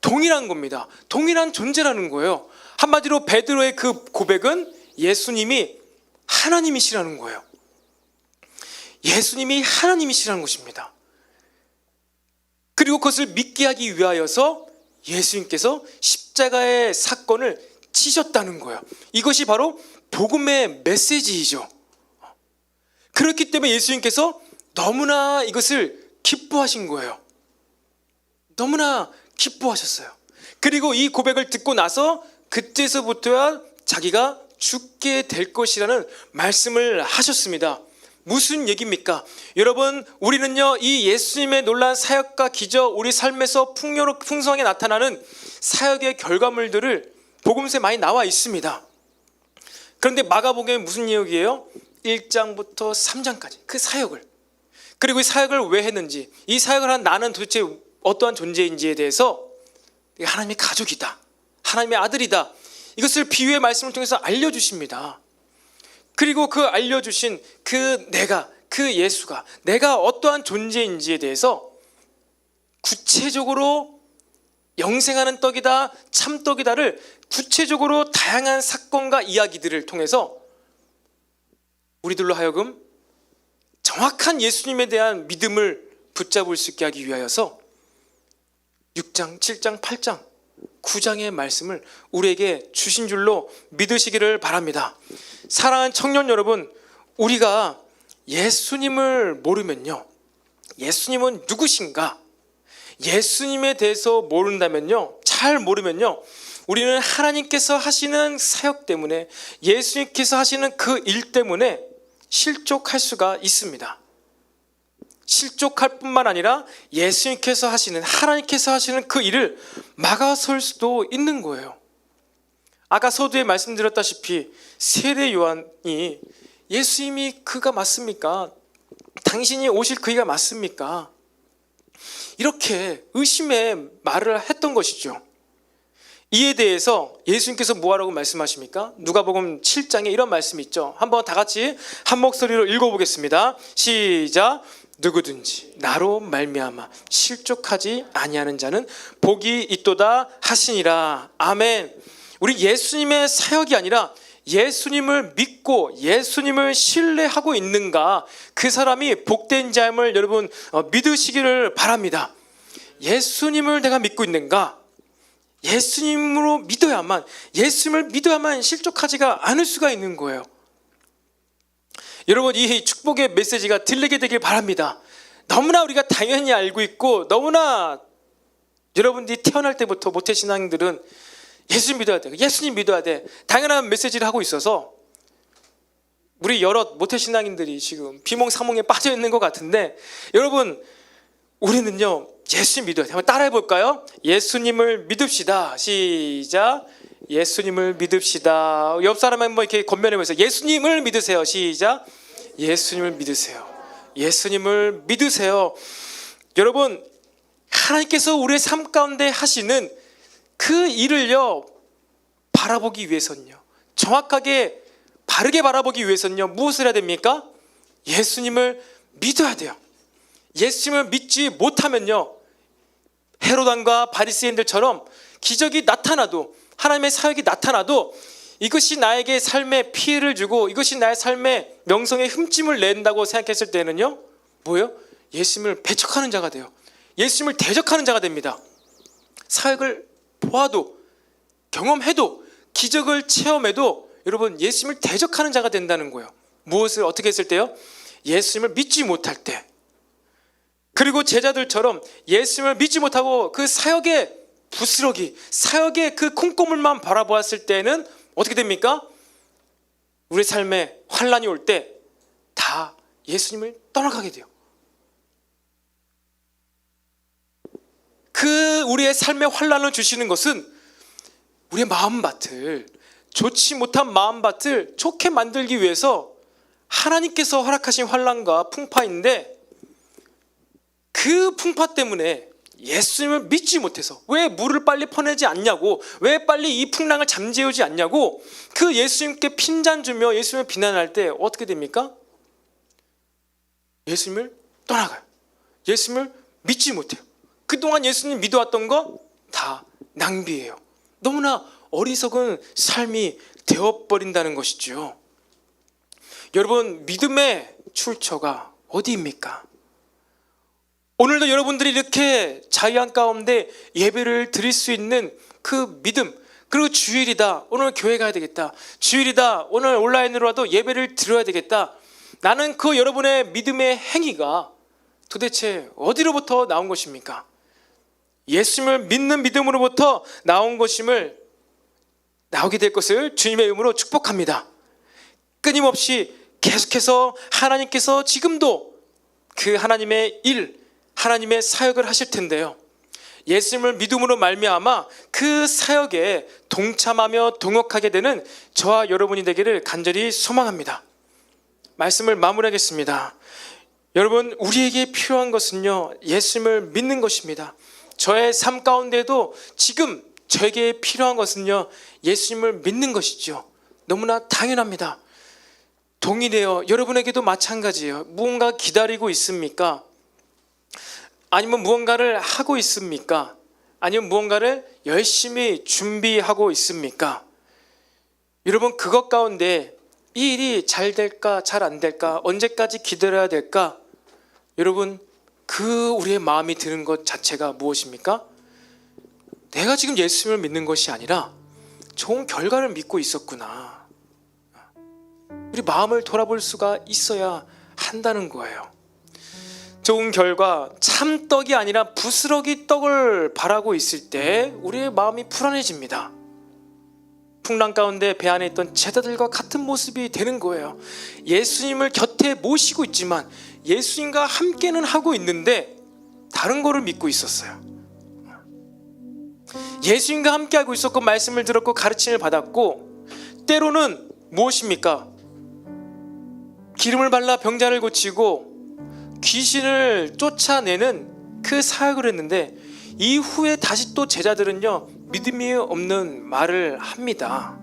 동일한 겁니다. 동일한 존재라는 거예요. 한마디로 베드로의 그 고백은 예수님이 하나님이시라는 거예요. 예수님이 하나님이시라는 것입니다. 그리고 그것을 믿게 하기 위하여서 예수님께서 십자가의 사건을 치셨다는 거예요. 이것이 바로 복음의 메시지이죠. 그렇기 때문에 예수님께서 너무나 이것을 기뻐하신 거예요. 너무나 기뻐하셨어요. 그리고 이 고백을 듣고 나서 그때서부터야 자기가 죽게 될 것이라는 말씀을 하셨습니다. 무슨 얘기입니까? 여러분, 우리는요, 이 예수님의 놀라운 사역과 기적, 우리 삶에서 풍성하게 나타나는 사역의 결과물들을 복음서에 많이 나와 있습니다. 그런데 마가복음에 무슨 내용이에요? 1장부터 3장까지 그 사역을, 그리고 이 사역을 왜 했는지, 이 사역을 한 나는 도대체 어떠한 존재인지에 대해서 하나님의 가족이다, 하나님의 아들이다, 이것을 비유의 말씀을 통해서 알려주십니다. 그리고 그 알려주신 그 예수가 내가 어떠한 존재인지에 대해서 구체적으로 영생하는 떡이다, 참떡이다를 구체적으로 다양한 사건과 이야기들을 통해서 우리들로 하여금 정확한 예수님에 대한 믿음을 붙잡을 수 있게 하기 위하여서 6장, 7장, 8장, 9장의 말씀을 우리에게 주신 줄로 믿으시기를 바랍니다. 사랑하는 청년 여러분, 우리가 예수님을 모르면요, 예수님은 누구신가, 예수님에 대해서 모른다면요, 잘 모르면요, 우리는 하나님께서 하시는 사역 때문에, 예수님께서 하시는 그 일 때문에 실족할 수가 있습니다. 실족할 뿐만 아니라 예수님께서 하시는, 하나님께서 하시는 그 일을 막아설 수도 있는 거예요. 아까 서두에 말씀드렸다시피 세례 요한이 예수님이 그가 맞습니까? 당신이 오실 그이가 맞습니까? 이렇게 의심의 말을 했던 것이죠. 이에 대해서 예수님께서 뭐하라고 말씀하십니까? 누가복음 7장에 이런 말씀이 있죠. 한번 다 같이 한 목소리로 읽어보겠습니다. 시작. 누구든지 나로 말미암아 실족하지 아니하는 자는 복이 있도다 하시니라. 아멘. 우리 예수님의 사역이 아니라 예수님을 믿고 예수님을 신뢰하고 있는가, 그 사람이 복된 자임을 여러분 믿으시기를 바랍니다. 예수님을 내가 믿고 있는가? 예수님으로 믿어야만, 예수님을 믿어야만 실족하지가 않을 수가 있는 거예요. 여러분, 이 축복의 메시지가 들리게 되길 바랍니다. 너무나 우리가 당연히 알고 있고, 너무나 여러분들이 태어날 때부터 모태신앙들은 예수님 믿어야 돼, 예수님 믿어야 돼, 당연한 메시지를 하고 있어서 우리 여러 모태신앙인들이 지금 비몽사몽에 빠져 있는 것 같은데, 여러분, 우리는요 예수님 믿어야 돼. 한번 따라해 볼까요? 예수님을 믿읍시다. 시작. 예수님을 믿읍시다. 옆 사람은 뭐 이렇게 건면하면서 예수님을 믿으세요. 시작. 예수님을 믿으세요. 예수님을 믿으세요. 여러분, 하나님께서 우리의 삶 가운데 하시는 그 일을요 바라보기 위해서는요, 정확하게 바르게 바라보기 위해서는요, 무엇을 해야 됩니까? 예수님을 믿어야 돼요. 예수님을 믿지 못하면요, 헤롯 왕과 바리새인들처럼 기적이 나타나도, 하나님의 사역이 나타나도 이것이 나에게 삶에 피해를 주고 이것이 나의 삶의 명성에 흠집을 낸다고 생각했을 때는요, 뭐예요? 예수님을 배척하는 자가 돼요. 예수님을 대적하는 자가 됩니다. 사역을 보아도 경험해도 기적을 체험해도 여러분 예수님을 대적하는 자가 된다는 거예요. 무엇을 어떻게 했을 때요? 예수님을 믿지 못할 때. 그리고 제자들처럼 예수님을 믿지 못하고 그 사역의 부스러기, 사역의 그 콩고물만 바라보았을 때는 어떻게 됩니까? 우리 삶에 환란이 올 때 다 예수님을 떠나가게 돼요. 그 우리의 삶의 환란을 주시는 것은 우리의 마음밭을, 좋지 못한 마음밭을 좋게 만들기 위해서 하나님께서 허락하신 환란과 풍파인데, 그 풍파 때문에 예수님을 믿지 못해서 왜 물을 빨리 퍼내지 않냐고, 왜 빨리 이 풍랑을 잠재우지 않냐고 그 예수님께 핀잔 주며 예수님을 비난할 때 어떻게 됩니까? 예수님을 떠나가요. 예수님을 믿지 못해요. 그동안 예수님 믿어왔던 거 다 낭비예요. 너무나 어리석은 삶이 되어버린다는 것이죠. 여러분, 믿음의 출처가 어디입니까? 오늘도 여러분들이 이렇게 자유한 가운데 예배를 드릴 수 있는 그 믿음, 그리고 주일이다, 오늘 교회 가야 되겠다, 주일이다, 오늘 온라인으로라도 예배를 드려야 되겠다, 나는 그 여러분의 믿음의 행위가 도대체 어디로부터 나온 것입니까? 예수님을 믿는 믿음으로부터 나온 것임을, 나오게 될 것을 주님의 이름으로 축복합니다. 끊임없이 계속해서 하나님께서 지금도 그 하나님의 일, 하나님의 사역을 하실 텐데요, 예수님을 믿음으로 말미암아 그 사역에 동참하며 동역하게 되는 저와 여러분이 되기를 간절히 소망합니다. 말씀을 마무리하겠습니다. 여러분, 우리에게 필요한 것은요, 예수님을 믿는 것입니다. 저의 삶 가운데도 지금 저에게 필요한 것은요, 예수님을 믿는 것이죠. 너무나 당연합니다. 동일해요. 여러분에게도 마찬가지예요. 무언가 기다리고 있습니까? 아니면 무언가를 하고 있습니까? 아니면 무언가를 열심히 준비하고 있습니까? 여러분, 그것 가운데 이 일이 잘 될까 잘 안 될까, 언제까지 기다려야 될까, 여러분, 그 우리의 마음이 드는 것 자체가 무엇입니까? 내가 지금 예수님을 믿는 것이 아니라 좋은 결과를 믿고 있었구나. 우리 마음을 돌아볼 수가 있어야 한다는 거예요. 좋은 결과, 참떡이 아니라 부스러기 떡을 바라고 있을 때 우리의 마음이 불안해집니다. 풍랑 가운데 배 안에 있던 제자들과 같은 모습이 되는 거예요. 예수님을 곁에 모시고 있지만, 예수님과 함께는 하고 있는데 다른 거를 믿고 있었어요. 예수님과 함께 하고 있었고, 말씀을 들었고, 가르침을 받았고, 때로는 무엇입니까? 기름을 발라 병자를 고치고 귀신을 쫓아내는 그 사역을 했는데, 이후에 다시 또 제자들은요, 믿음이 없는 말을 합니다.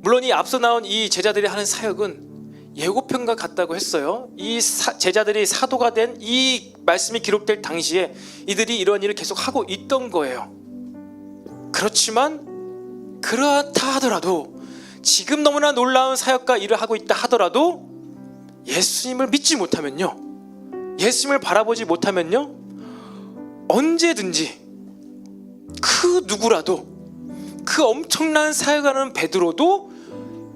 물론 이 앞서 나온 이 제자들이 하는 사역은 예고편과 같다고 했어요. 이 제자들이 사도가 된 이 말씀이 기록될 당시에 이들이 이런 일을 계속 하고 있던 거예요. 그렇지만 그렇다 하더라도, 지금 너무나 놀라운 사역과 일을 하고 있다 하더라도 예수님을 믿지 못하면요, 예수님을 바라보지 못하면요, 언제든지 그 누구라도, 그 엄청난 사역하는 베드로도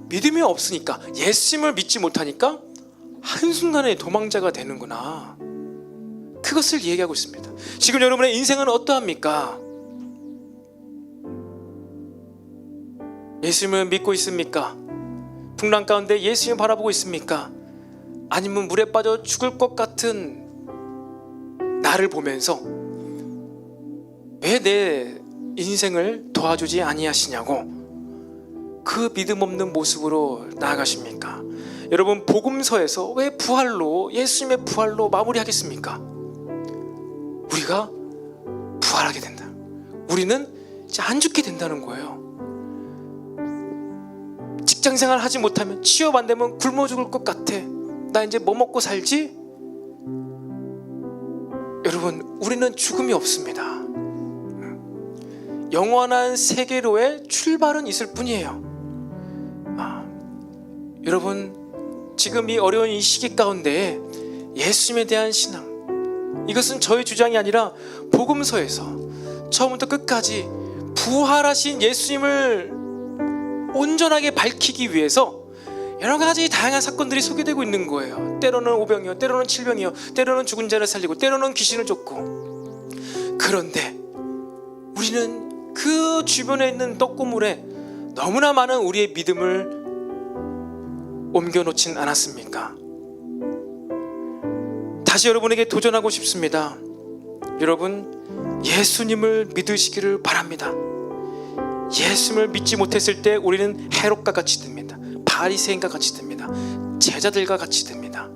믿음이 없으니까, 예수님을 믿지 못하니까 한순간에 도망자가 되는구나, 그것을 얘기하고 있습니다. 지금 여러분의 인생은 어떠합니까? 예수님을 믿고 있습니까? 풍랑 가운데 예수님을 바라보고 있습니까? 아니면 물에 빠져 죽을 것 같은 나를 보면서 왜 내 인생을 도와주지 아니하시냐고 그 믿음 없는 모습으로 나아가십니까? 여러분, 복음서에서 왜 부활로, 예수님의 부활로 마무리하겠습니까? 우리가 부활하게 된다. 우리는 이제 안 죽게 된다는 거예요. 직장생활 하지 못하면, 취업 안 되면 굶어 죽을 것 같아. 나 이제 뭐 먹고 살지? 여러분, 우리는 죽음이 없습니다. 영원한 세계로의 출발은 있을 뿐이에요. 여러분, 지금 이 어려운 이 시기 가운데 예수님에 대한 신앙, 이것은 저의 주장이 아니라 복음서에서 처음부터 끝까지 부활하신 예수님을 온전하게 밝히기 위해서 여러 가지 다양한 사건들이 소개되고 있는 거예요. 때로는 오병이요, 때로는 칠병이요, 때로는 죽은 자를 살리고, 때로는 귀신을 쫓고. 그런데 우리는 그 주변에 있는 떡고물에 너무나 많은 우리의 믿음을 옮겨놓진 않았습니까? 다시 여러분에게 도전하고 싶습니다. 여러분, 예수님을 믿으시기를 바랍니다. 예수님을 믿지 못했을 때 우리는 헤롯과 같이 됩니다. 바리새인과 같이 됩니다. 제자들과 같이 됩니다.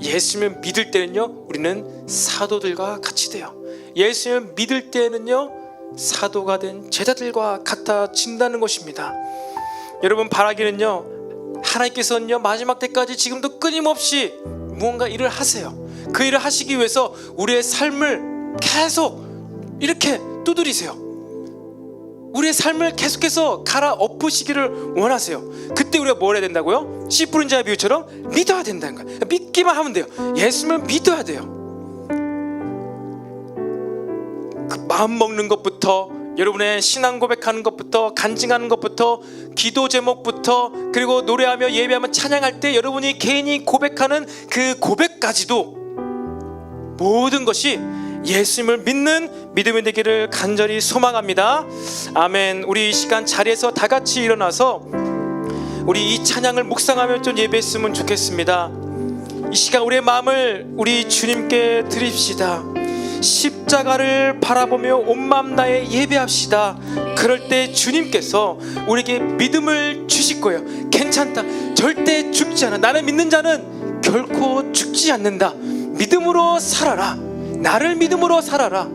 예수님을 믿을 때는요, 우리는 사도들과 같이 돼요. 예수님을 믿을 때는요, 사도가 된 제자들과 같아진다는 것입니다. 여러분, 바라기는요, 하나님께서는요 마지막 때까지 지금도 끊임없이 무언가 일을 하세요. 그 일을 하시기 위해서 우리의 삶을 계속 이렇게 두드리세요. 우리의 삶을 계속해서 갈아엎으시기를 원하세요. 그때 우리가 뭘 해야 된다고요? 씨 뿌린 자의 비유처럼 믿어야 된다는 거예요. 믿기만 하면 돼요. 예수님을 믿어야 돼요. 그 마음 먹는 것부터, 여러분의 신앙 고백하는 것부터, 간증하는 것부터, 기도 제목부터, 그리고 노래하며 예배하며 찬양할 때 여러분이 개인이 고백하는 그 고백까지도 모든 것이 예수님을 믿는 믿음이 되기를 간절히 소망합니다. 아멘. 우리 이 시간 자리에서 다 같이 일어나서 우리 이 찬양을 묵상하며 좀 예배했으면 좋겠습니다. 이 시간 우리의 마음을 우리 주님께 드립시다. 십자가를 바라보며 온 마음 다해 예배합시다. 그럴 때 주님께서 우리에게 믿음을 주실 거예요. 괜찮다, 절대 죽지 않아. 나를 믿는 자는 결코 죽지 않는다. 믿음으로 살아라. 나를 믿음으로 살아라.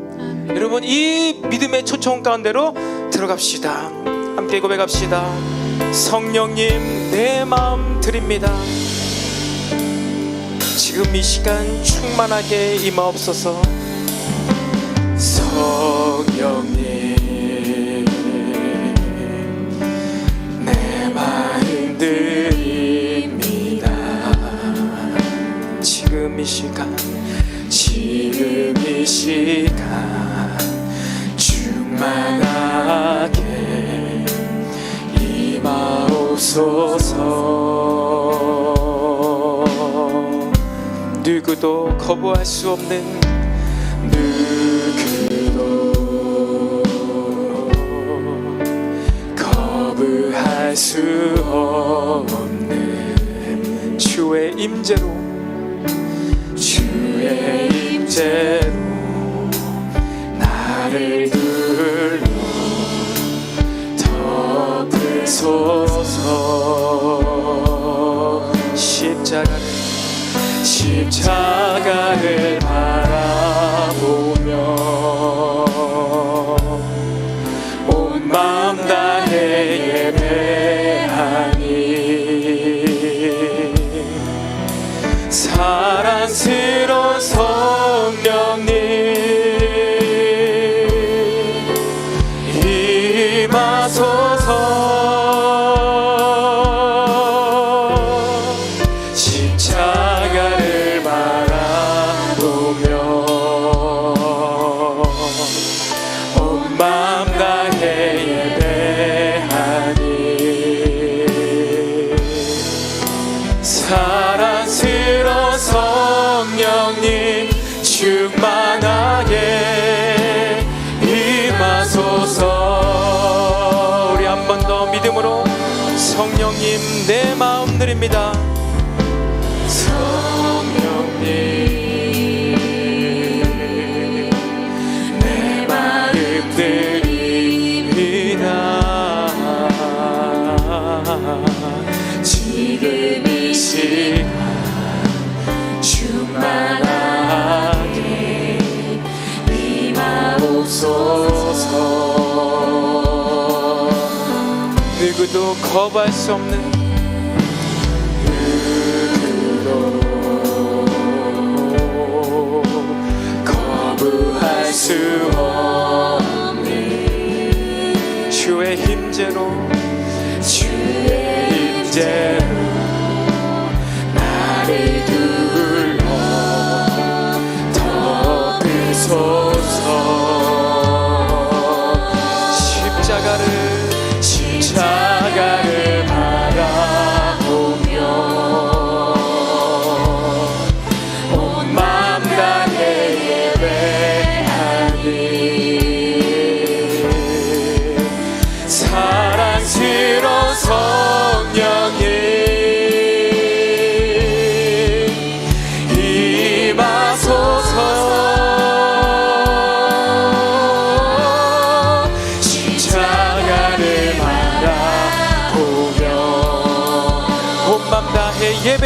여러분, 이 믿음의 초청 가운데로 들어갑시다. 함께 고백합시다. 성령님, 내 마음 드립니다. 지금 이 시간 충만하게 임하옵소서. 성령님, 내 마음 드립니다. 지금 이 시간 충만하게 임하옵소서. 누구도 거부할 수 없는, 누구도 거부할 수 없는 주의 임재로, 주의 임재로 나를 둘러 덮으소서. 십자가를 바라보며 온 마음 다해 예배하니 사랑스러운 성령님 임하소서. 십자가를 바라보며 온 마음 다해 예배하니 사랑스러운 성령님 충만하게 임하소서. 우리 한 번 더 믿음으로 성령님, 내 마음 드립니다. 성령님, 내 마음 드립니다. 지금 이 시간 충만하게 임하옵소서. 누구도 거부할 수 없는, 누구도 거부할 수 없는 주의 임재로, 주의 임재로 나를 둘러 덮으소서.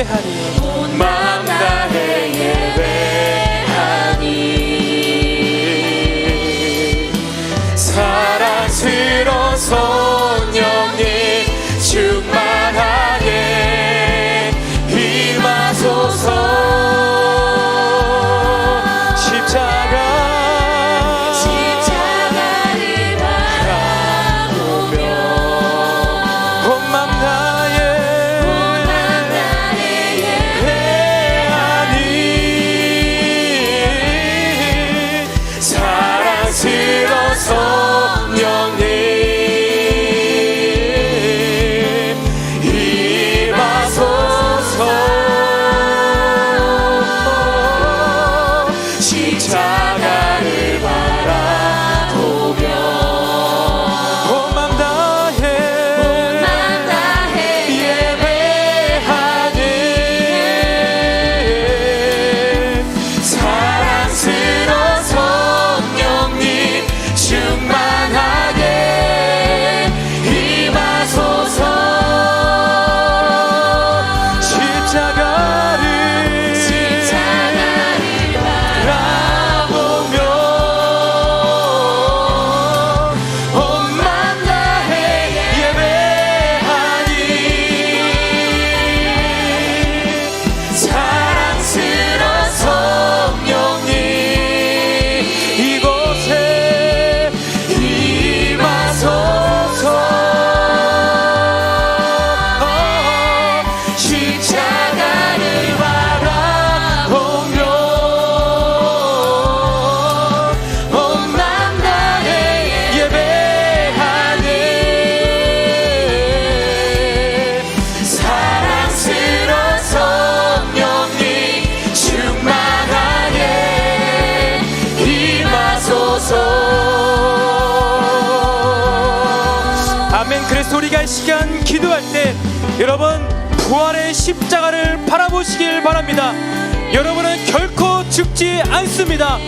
예배하니 온 마음 다해 예배하니 사랑스러운 성령님 충만하게 임하소서. 십자가를 바라보며 온 마음 다해 예배하니 사랑스러운 성령님 임하소서. 십자가를 바라보며 온 마음 다해 예배하니 사랑스러운 성령님 충만하게 임하소서. 십자가를 바라보며 온 마음 다해 예배하니 사랑스러운 성령님 이곳에 임하소서. 십자가를 바라보며 온 마음 다해 예배하니 사랑스러운 성령님 충만하게 임하소서. 아멘. 그래서 우리가 이 시간 기도할 때 여러분 부활의 십자가를 바라보시길 바랍니다. 여러분은 결코 죽지 않습니다.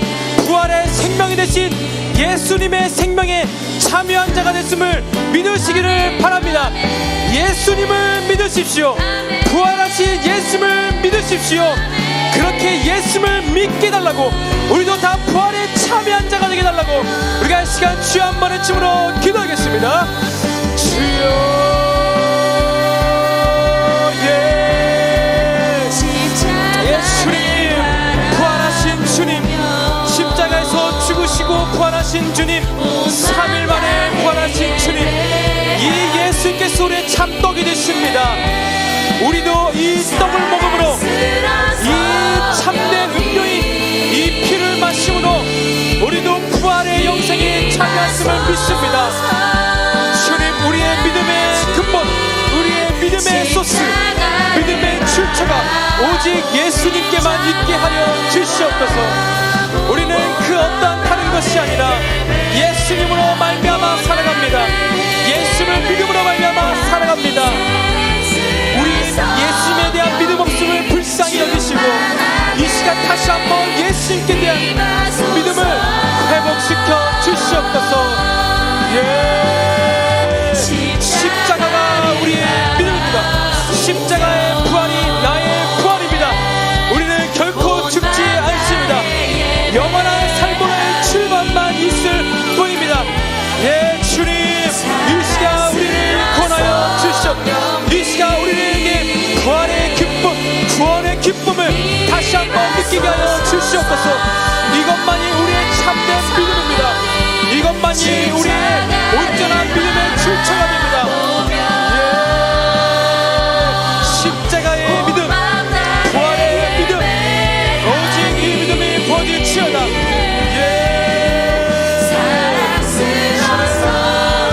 부활의 생명이 되신 예수님의 생명에 참여한 자가 됐음을 믿으시기를 바랍니다. 예수님을 믿으십시오. 부활하신 예수님을 믿으십시오. 그렇게 예수님을 믿게 해달라고, 우리도 다 부활에 참여한 자가 되게 해달라고 우리가 이 시간 주여 한 번의 춤으로 기도하겠습니다. 주여 예수님, 부활하신 주님, 십자가에서 죽으시고 부활하신 주님, 3일 만에 부활하신 주님, 이 예수님께서 우리의 참떡이 되십니다. 우리도 이 떡을 먹음으로, 이 참된 음료인 이 피를 마심으로 우리도 부활의 영생에 참여했음을 믿습니다. 주님, 우리의 믿음의 근본, 우리의 믿음의 소스, 믿음의 출처가 오직 예수님께만 있게 하여 주시옵소서. 우리는 그 어떠한 다른 것이 아니라 예수님으로 말미암아 살아갑니다. 예수를 믿음으로 말미암아 살아갑니다. 우리 예수님에 대한 믿음 없음을 불쌍히 여기시고 이 시간 다시 한번 예수님께 대한 믿음을 회복시켜 주시옵소서. 십자가가 우리의 믿음입니다. 십자가의 부활이 나의 부활입니다. 우리는 결코 죽지 않습니다. 영원한 삶의 출발만 있을 뿐입니다. 주님, 이 시간 우리를 권하여 주시옵소서. 이 시간 우리에게 부활의 기쁨, 구원의 기쁨을 다시 한번 느끼게 하여 주시옵소서. 이것만이 우리의 참된 믿음입니다. 이것만이 우리의 온전한 믿음의 출처가 됩니다. 십자가의 믿음, 부활의 믿음, 오직 이 믿음이 부어질지어다.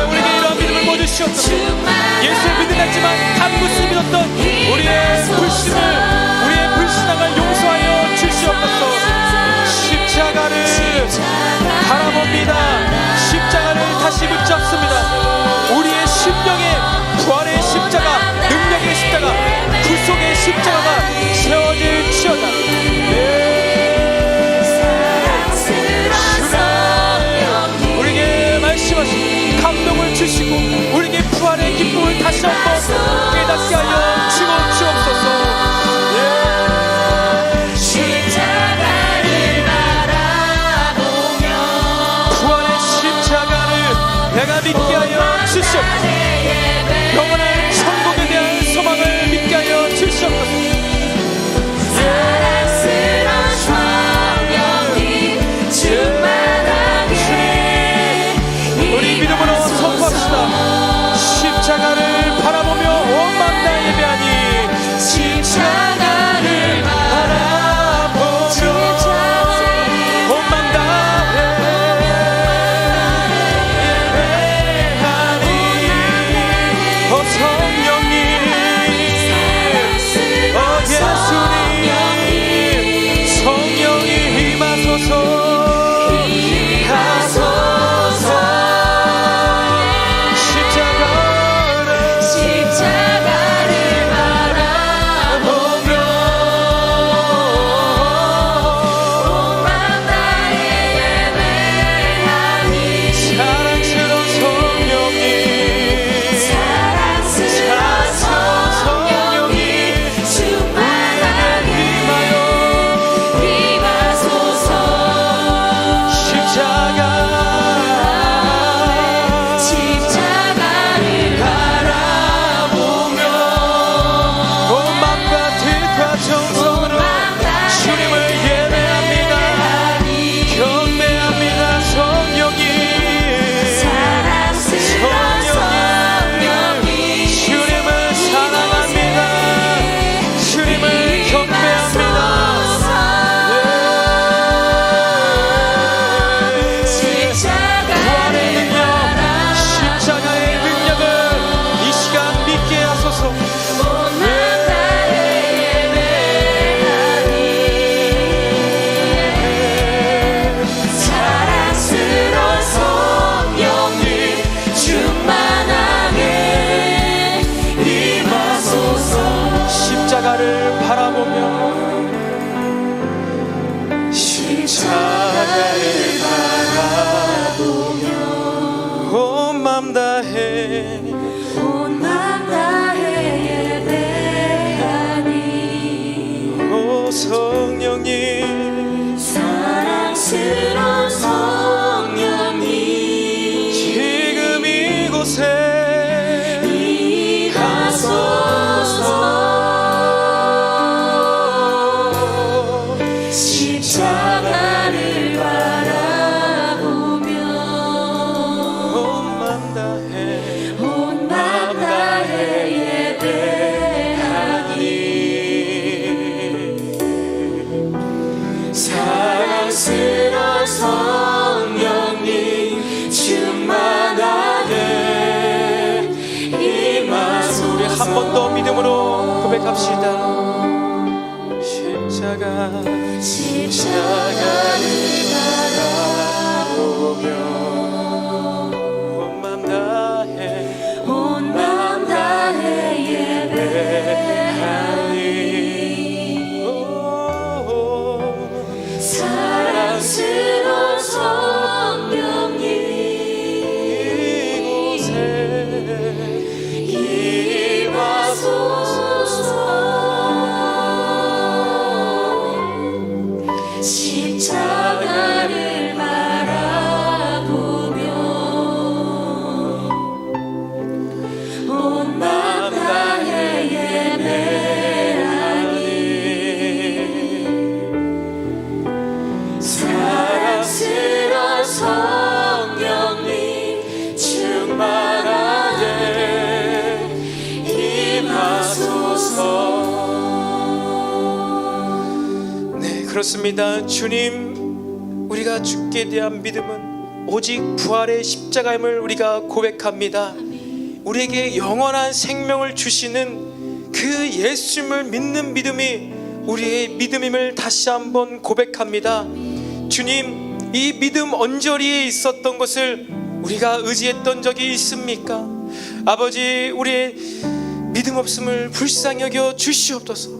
우리에게 이러한 믿음을 부어주시옵소서. 예수를 믿는다지만 다른 것을 믿었던 우리의 불신앙을 용서하여 주시옵소서. 십자가를 바라봅니다. 십자가를 다시 붙잡습니다. 우리의 심령에 부활의 십자가, 능력의 십자가, 구속의 십자가가 세워질지어다. 우리에게 말씀하시고 감동을 주시고 우리에게 부활의 기쁨을 다시 한번 깨닫게 하여 주옵소서. 고백합시다. 십자가를 바라보며 온 맘 다해 예배하니 사랑스러운 성령님 이곳에 임하소서. 십자가를 바라보며 온 맘 다해 예배하니 사랑스러운 성령님 충만하게 임하소서. 네, 그렇습니다. 주님, 우리가 죽게 대한 믿음은 오직 부활의 십자가임을 우리가 고백합니다. 우리에게 영원한 생명을 주시는 그 예수님을 믿는 믿음이 우리의 믿음임을 다시 한번 고백합니다. 주님, 이 믿음 언저리에 있었던 것을 우리가 의지했던 적이 있습니까? 아버지, 우리의 믿음 없음을 불쌍히 여겨 주시옵소서.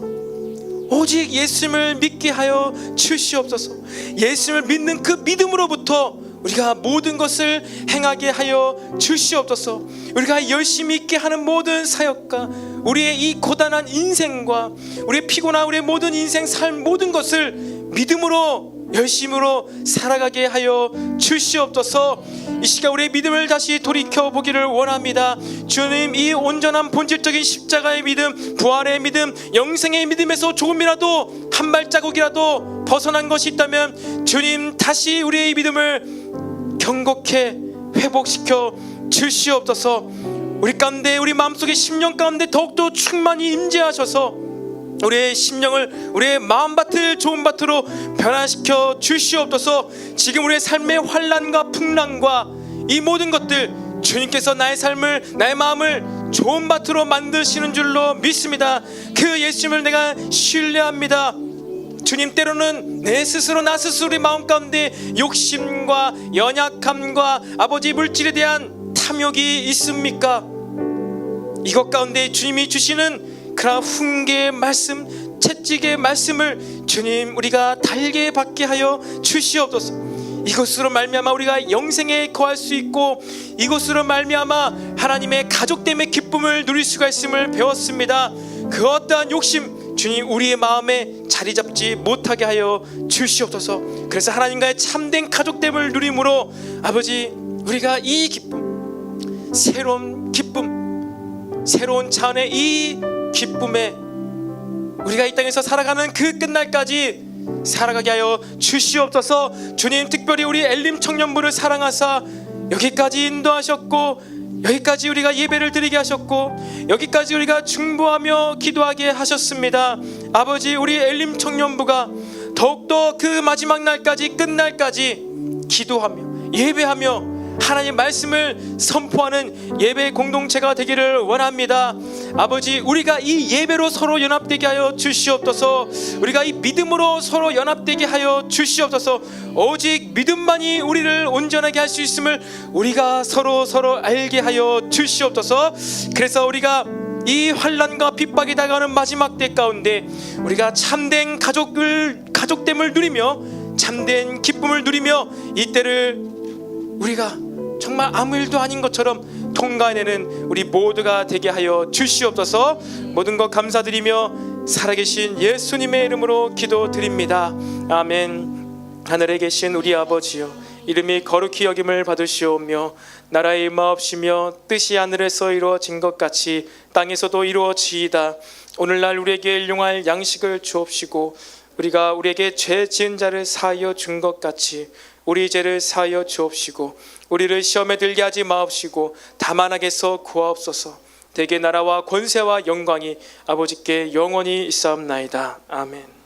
오직 예수님을 믿게 하여 주시옵소서. 예수님을 믿는 그 믿음으로부터 우리가 모든 것을 행하게 하여 주시옵소서. 우리가 열심히 있게 하는 모든 사역과 우리의 이 고단한 인생과 우리의 피곤한 우리의 모든 인생 삶 모든 것을 믿음으로 열심으로 살아가게 하여 주시옵소서. 이 시간 우리의 믿음을 다시 돌이켜 보기를 원합니다. 주님, 이 온전한 본질적인 십자가의 믿음, 부활의 믿음, 영생의 믿음에서 조금이라도 한 발자국이라도 벗어난 것이 있다면 주님, 다시 우리의 믿음을 경고케 회복시켜 주시옵소서. 우리 가운데, 우리 마음속의 심령 가운데 더욱더 충만히 임재하셔서 우리의 심령을, 우리의 마음밭을 좋은 밭으로 변화시켜 주시옵소서. 지금 우리의 삶의 환난과 풍랑과 이 모든 것들 주님께서 나의 삶을, 나의 마음을 좋은 밭으로 만드시는 줄로 믿습니다. 그 예수님을 내가 신뢰합니다. 주님, 때로는 내 스스로, 나 스스로의 마음 가운데 욕심과 연약함과 아버지 물질에 대한 탐욕이 있습니까? 이것 가운데 주님이 주시는 그러나 훈계의 말씀, 채찍의 말씀을 주님, 우리가 달게 받게 하여 주시옵소서. 이것으로 말미암아 우리가 영생에 거할 수 있고, 이것으로 말미암아 하나님의 가족됨의 기쁨을 누릴 수가 있음을 배웠습니다. 그 어떠한 욕심 주님, 우리의 마음에 자리 잡지 못하게 하여 주시옵소서. 그래서 하나님과의 참된 가족됨을 누림으로 아버지, 우리가 이 기쁨, 새로운 기쁨, 새로운 차원의 이 기쁨에 우리가 이 땅에서 살아가는 그 끝날까지 살아가게 하여 주시옵소서. 주님, 특별히 우리 엘림 청년부를 사랑하사 여기까지 인도하셨고, 여기까지 우리가 예배를 드리게 하셨고, 여기까지 우리가 중보하며 기도하게 하셨습니다. 아버지, 우리 엘림 청년부가 더욱더 그 마지막 날까지, 끝날까지 기도하며 예배하며 하나님 말씀을 선포하는 예배 공동체가 되기를 원합니다. 아버지, 우리가 이 예배로 서로 연합되게 하여 주시옵소서. 우리가 이 믿음으로 서로 연합되게 하여 주시옵소서. 오직 믿음만이 우리를 온전하게 할 수 있음을 우리가 서로 알게 하여 주시옵소서. 그래서 우리가 이 환난과 핍박이 다가오는 마지막 때 가운데 우리가 참된 가족됨을 누리며 참된 기쁨을 누리며 이 때를 우리가 정말 아무 일도 아닌 것처럼 통과해내는 우리 모두가 되게 하여 주시옵소서. 모든 것 감사드리며 살아계신 예수님의 이름으로 기도드립니다. 아멘. 하늘에 계신 우리 아버지여, 이름이 거룩히 여김을 받으시오며 나라의 임하옵시며 뜻이 하늘에서 이루어진 것 같이 땅에서도 이루어지이다. 오늘날 우리에게 일용할 양식을 주옵시고 우리가 우리에게 죄 지은 자를 사하여 준 것 같이 우리 죄를 사하여 주옵시고 우리를 시험에 들게 하지 마옵시고 다만 악에서 구하옵소서. 대개 나라와 권세와 영광이 아버지께 영원히 있사옵나이다. 아멘.